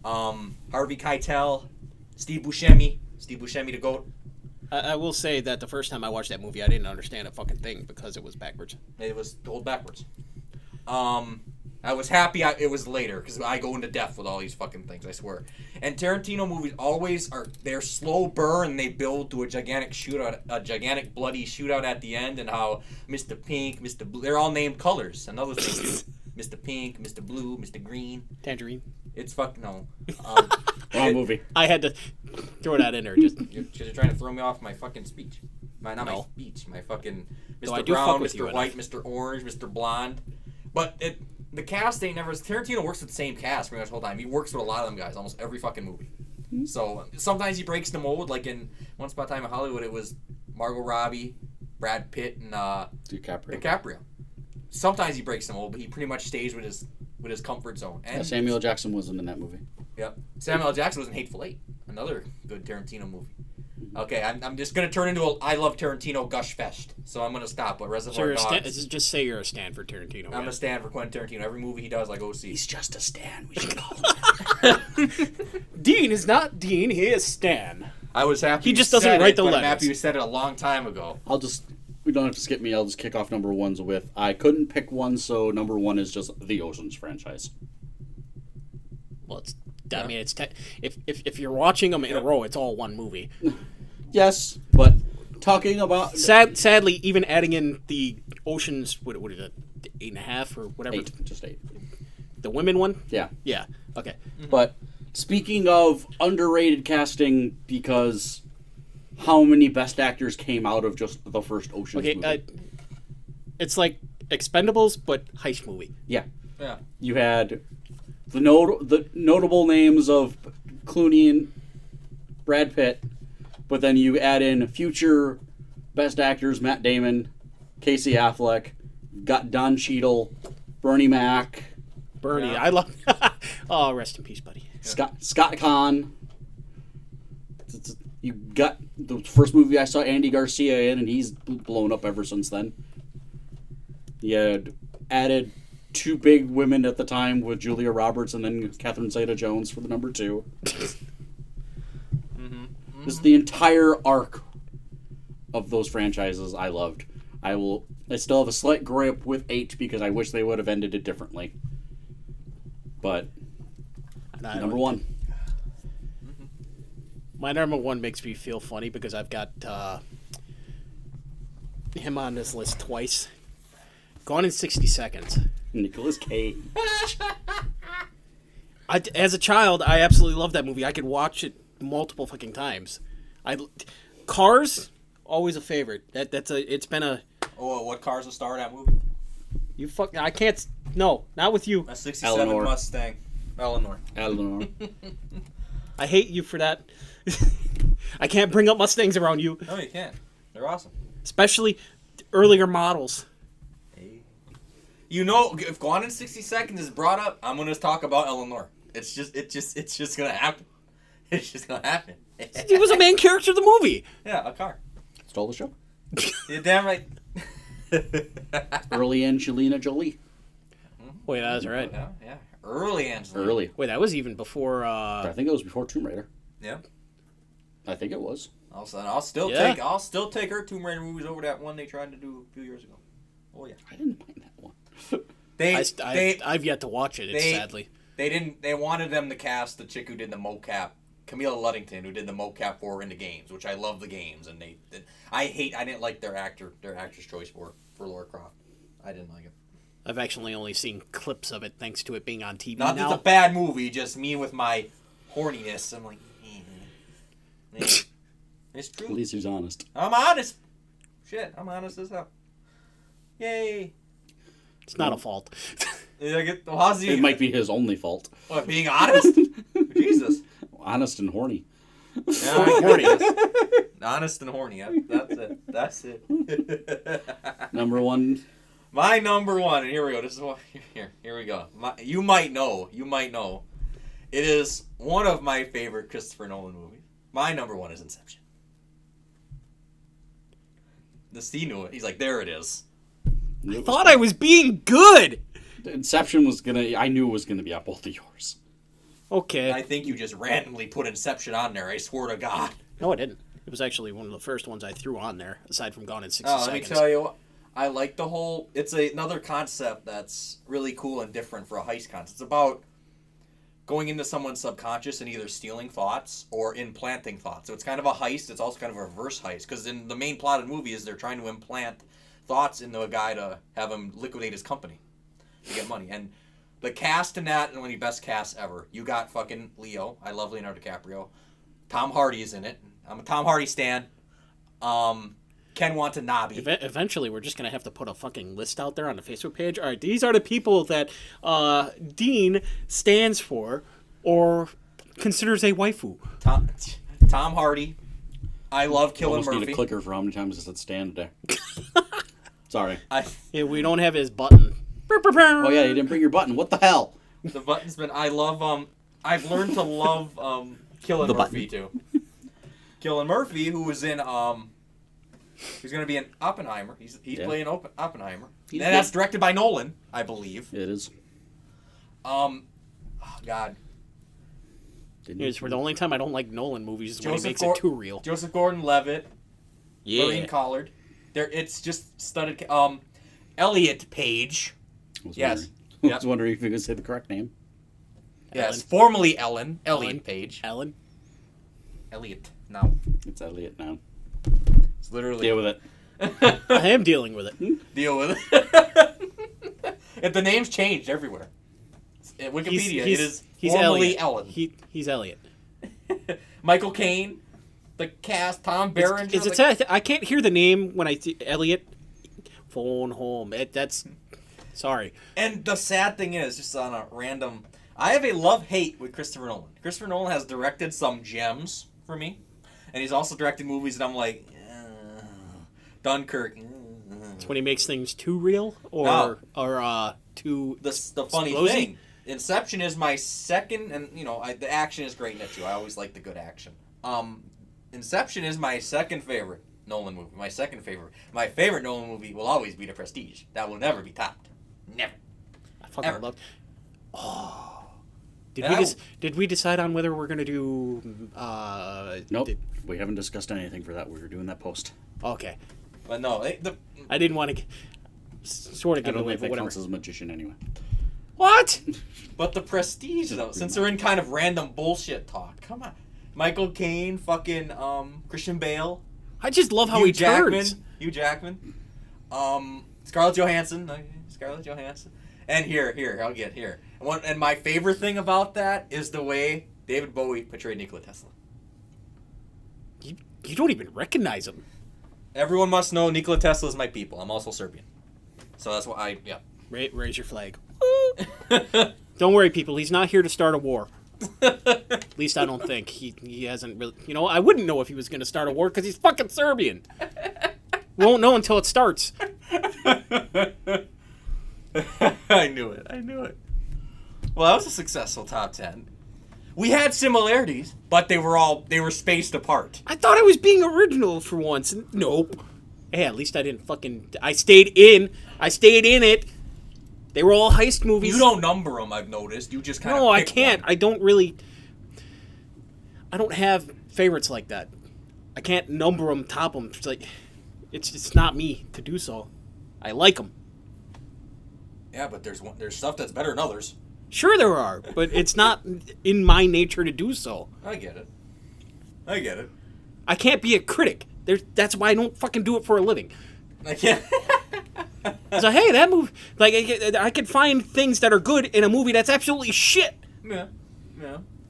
Harvey Keitel, Steve Buscemi the GOAT. I will say that the first time I watched that movie, I didn't understand a fucking thing because it was backwards. It was told backwards. I was happy it was later because I go into depth with all these fucking things, I swear. And Tarantino movies always they're slow burn. They build to a gigantic shootout, a gigantic bloody shootout at the end, and how Mr. Pink, Mr. Blue, they're all named colors. Another thing, Mr. Pink, Mr. Blue, Mr. Green. Tangerine. It's fucking no. Wrong movie. I had to throw that in there. Just You're trying to throw me off my fucking speech. My speech. My fucking No, I Mr. do fuck Brown, with you Mr. White, Mr. Orange, Mr. Blonde. But the cast ain't never. Tarantino works with the same cast pretty much the whole time. He works with a lot of them guys, almost every fucking movie. So sometimes he breaks the mold. Like in Once Upon a Time in Hollywood, it was Margot Robbie, Brad Pitt, and DiCaprio. Sometimes he breaks the mold, but he pretty much stays with his comfort zone. And Samuel Jackson wasn't in that movie. Yep. Samuel L. Jackson was in Hateful Eight, another good Tarantino movie. Okay, I'm just gonna turn into a I love Tarantino gush fest, so I'm gonna stop. But Reservoir Dogs. just say you're a stan for Tarantino. I'm a stan for Quentin Tarantino. Every movie he does, I go see. He's just a stan. We should call him. Dean is not Dean. He is Stan. I was happy. He just doesn't write the I'm letters. happy you said it a long time ago. We don't have to skip me. I'll just kick off number 1s with I couldn't pick one, so number 1 is just the Oceans franchise. Well, I mean, if you're watching them in a row, it's all one movie. Yes, but talking about Sadly, even adding in the Oceans, what is it, 8.5 or whatever? 8, just 8. The women one? Yeah. Yeah. Okay. But speaking of underrated casting, because how many best actors came out of just the first Oceans movie? It's like Expendables, but heist movie. Yeah. Yeah. You had the notable names of Clooney and Brad Pitt, but then you add in future best actors, Matt Damon, Casey Affleck, got Don Cheadle, Bernie Mac. Bernie, Yeah. I love. Oh, rest in peace, buddy. Scott Conn. You got the first movie I saw Andy Garcia in, and he's blown up ever since then. You had added 2 big women at the time with Julia Roberts and then Catherine Zeta-Jones for the number 2. Just the entire arc of those franchises I loved. I still have a slight gripe with 8 because I wish they would have ended it differently. But number 1. My number 1 makes me feel funny because I've got him on this list twice. Gone in 60 Seconds. Nicolas Cage. As a child, I absolutely loved that movie. I could watch it multiple fucking times. Cars, always a favorite. It's been a. Oh, what car's the star of that movie? I can't. No, not with you. A '67 Eleanor. Mustang. Eleanor. I hate you for that. I can't bring up Mustangs around you, No, you can't. They're awesome. especially earlier models. You know, if Gone in 60 Seconds is brought up, I'm gonna talk about Eleanor. It's just gonna happen. It's just gonna happen. He was a main character of the movie. Yeah, a car. Stole the show. You're damn right. Early Angelina Jolie. Wait, that was right. Yeah. Early Angelina. Early. Wait, that was even before. I think it was before Tomb Raider. Yeah. I think it was. I'll still take her Tomb Raider movies over that one they tried to do a few years ago. Oh yeah. I didn't mind that one. I've yet to watch it. Sadly. They wanted them to cast the chick who did the mocap, Camilla Luddington, who did the mocap for her in the games, which I love the games, and I didn't like their actress choice for Lara Croft. I didn't like it. I've actually only seen clips of it thanks to it being on TV Not now. that it's a bad movie, just me with my horniness. I'm like, it's true. At least he's honest. I'm honest. Shit, I'm honest as hell. Yay. It's not a fault. It might be his only fault. What, being honest? Jesus. Honest and horny. Yeah, horny. Honest and horny. That's it. Number one. My number one, and here we go. This is what here we go. You might know. It is one of my favorite Christopher Nolan movies. My number one is Inception. He knew it. He's like, there it is. I thought I was being good. Inception was I knew it was gonna be up both of yours. Okay. I think you just randomly put Inception on there. I swear to God. No, I didn't. It was actually one of the first ones I threw on there, aside from Gone in 60 Let Seconds. me tell you, I like the whole. It's another concept that's really cool and different for a heist concept. It's about going into someone's subconscious and either stealing thoughts or implanting thoughts. So it's kind of a heist. It's also kind of a reverse heist because in the main plot of the movie is they're trying to implant thoughts into a guy to have him liquidate his company to get money. And the cast in that, and one of the best casts ever. You got fucking Leo. I love Leonardo DiCaprio. Tom Hardy is in it. I'm a Tom Hardy stan. Ken Watanabe. Eventually, we're just going to have to put a fucking list out there on the Facebook page. All right, these are the people that Dean stands for or considers a waifu. Tom Hardy. I love Killing Almost Murphy. need a clicker for how many times it said stand today. Sorry. Yeah, we don't have his button. Oh yeah, you didn't bring your button. What the hell? The button's been. I love. I've learned to love Killing Murphy too. Killing Murphy, who was in he's going to be in Oppenheimer. He's playing Oppenheimer. And that's directed by Nolan, I believe. It is. Oh, God. Here's for the only time I don't like Nolan movies is when he makes it too real. Joseph Gordon-Levitt. Yeah. Maureen Collard. It's just studded. Elliot Page. I was wondering if you could say the correct name. Yes, formerly Ellen. Elliot Page. Ellen. Elliot. No. It's Elliot now. It's literally. Deal with it. I am dealing with it. Deal with it. If the name's changed everywhere. At Wikipedia, it is formerly Ellen. He's Elliot. Michael Caine, the cast, Tom Berenger. I can't hear the name when I see Elliot. Phone home. That's sorry. And the sad thing is, just on a random, I have a love-hate with Christopher Nolan. Christopher Nolan has directed some gems for me, and he's also directed movies that I'm like, Dunkirk. It's when he makes things too real or too. The funny thing, Inception is my second, and the action is great in it too. I always like the good action. Inception is my second favorite Nolan movie. My second favorite. My favorite Nolan movie will always be The Prestige. That will never be topped. Never. I fucking love. Oh. Did we decide on whether we're gonna do? Nope. We haven't discussed anything for that. We were doing that post. Okay. But no, I didn't want to sort of give it away, but whatever. whatever. Counts as a magician anyway. What? But The Prestige, though, since they're in kind of random bullshit talk, come on. Michael Caine, fucking Christian Bale. I just love how he turns. Hugh Jackman. Scarlett Johansson. And I'll get here. And my favorite thing about that is the way David Bowie portrayed Nikola Tesla. You don't even recognize him. Everyone must know Nikola Tesla is my people. I'm also Serbian. So that's why Raise your flag. Don't worry, people. He's not here to start a war. At least I don't think. He hasn't really... I wouldn't know if he was going to start a war because he's fucking Serbian. We won't know until it starts. I knew it. Well, that was a successful top 10. We had similarities, but they were spaced apart. I thought I was being original for once. Nope. Hey, at least I didn't fucking... I stayed in it. They were all heist movies. You don't number them, I've noticed. You just kind of No, I can't. One. I don't really... I don't have favorites like that. I can't number them, top them. It's like... It's not me to do so. I like them. Yeah, but there's stuff that's better than others. Sure there are, but it's not in my nature to do so. I get it. I can't be a critic. That's why I don't fucking do it for a living. I can't. So, hey, that movie... Like, I could find things that are good in a movie that's absolutely shit. Yeah.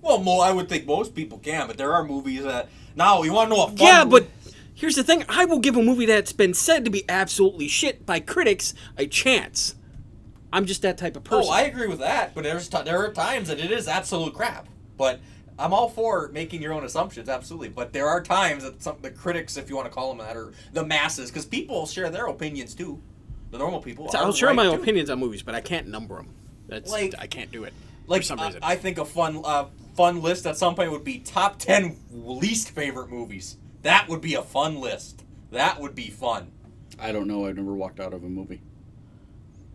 Well, I would think most people can, but there are movies that... Now, you want to know a fun Yeah, movie? but here's the thing. I will give a movie that's been said to be absolutely shit by critics a chance. I'm just that type of person. Oh, I agree with that, but there are times that it is absolute crap. But I'm all for making your own assumptions, absolutely. But there are times that the critics, if you want to call them that, or the masses, because people share their opinions too. The normal people. I'll share right my too. opinions on movies, but I can't number them. I can't do it for some reason. I think a fun list at some point would be top 10 least favorite movies. That would be a fun list. That would be fun. I don't know. I've never walked out of a movie.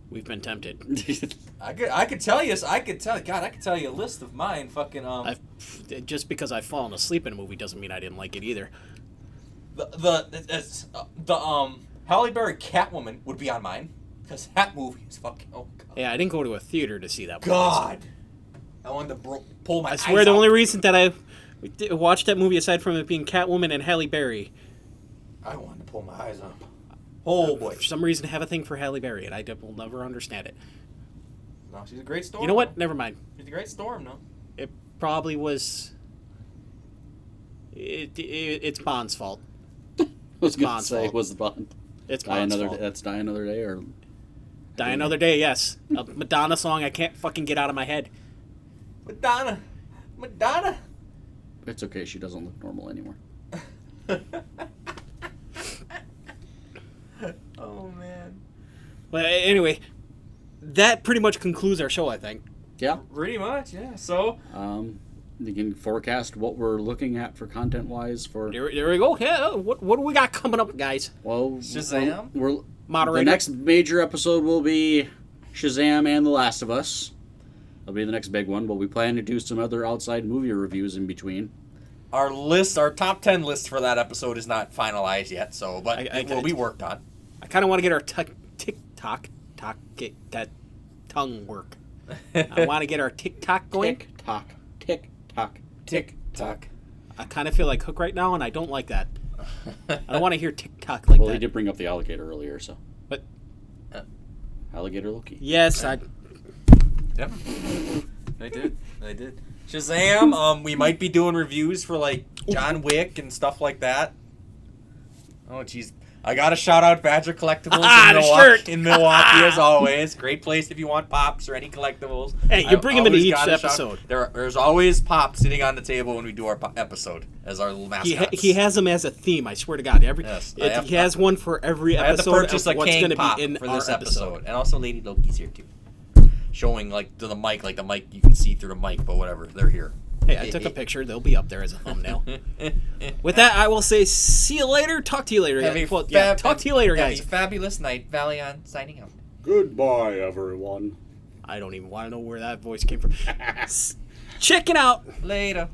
We've been tempted. I could tell you a list of mine. Fucking just because I've fallen asleep in a movie doesn't mean I didn't like it either. The Halle Berry Catwoman would be on mine because that movie is fucking. Oh God. Yeah, I didn't go to a theater to see that movie. God. I wanted to pull my. I swear the only reason that I watched that movie, aside from it being Catwoman and Halle Berry, I wanted to pull my eyes up. Oh boy! For some reason, I have a thing for Halle Berry, and I will never understand it. No, she's a great storm. You know what? Never mind. She's a great storm, no. It probably was. It's Bond's fault. I was going to Bond's say, fault. was the Bond. It's Die Bond's Another fault. Day, that's Die Another Day, or... Die Another Day, yes. A Madonna song I can't fucking get out of my head. Madonna. It's okay, she doesn't look normal anymore. Oh, man. But anyway, that pretty much concludes our show, I think. Yeah. Pretty much, yeah. So... You can forecast what we're looking at for content-wise for... There we go. Yeah, what do we got coming up, guys? Well, Shazam? We're Moderator. The next major episode will be Shazam and The Last of Us. That'll be the next big one, but we plan to do some other outside movie reviews in between. Our top 10 list for that episode is not finalized yet, so but it will be worked on. I kind of want to get our get that tongue work. I want to get our TikTok going. Tick-tock. Tick-tock. I kind of feel like Hook right now, and I don't like that. I don't want to hear TikTok like Well, that. he did bring up the alligator earlier, so... But Alligator Loki. yes, Yep. I did. Shazam, we might be doing reviews for, like, John Wick and stuff like that. Oh, jeez. I got to shout out Badger Collectibles in Milwaukee, as always. Great place if you want pops or any collectibles. Hey, you bring them into each gotta episode. There's always pops sitting on the table when we do our episode as our little mascots. He has them as a theme, I swear to God. He has one for every I had to episode purchase of a what's Kang going to pop be in for our this episode. And also Lady Loki's here, too. Showing, like, to the mic, like the mic, you can see through the mic, but whatever. They're here. Hey, I took a picture. They'll be up there as a thumbnail. With that, I will say see you later. Talk to you later. Talk to you later, guys. Have a fabulous night. Vale on, signing out. Goodbye, everyone. I don't even want to know where that voice came from. Checking out. Later.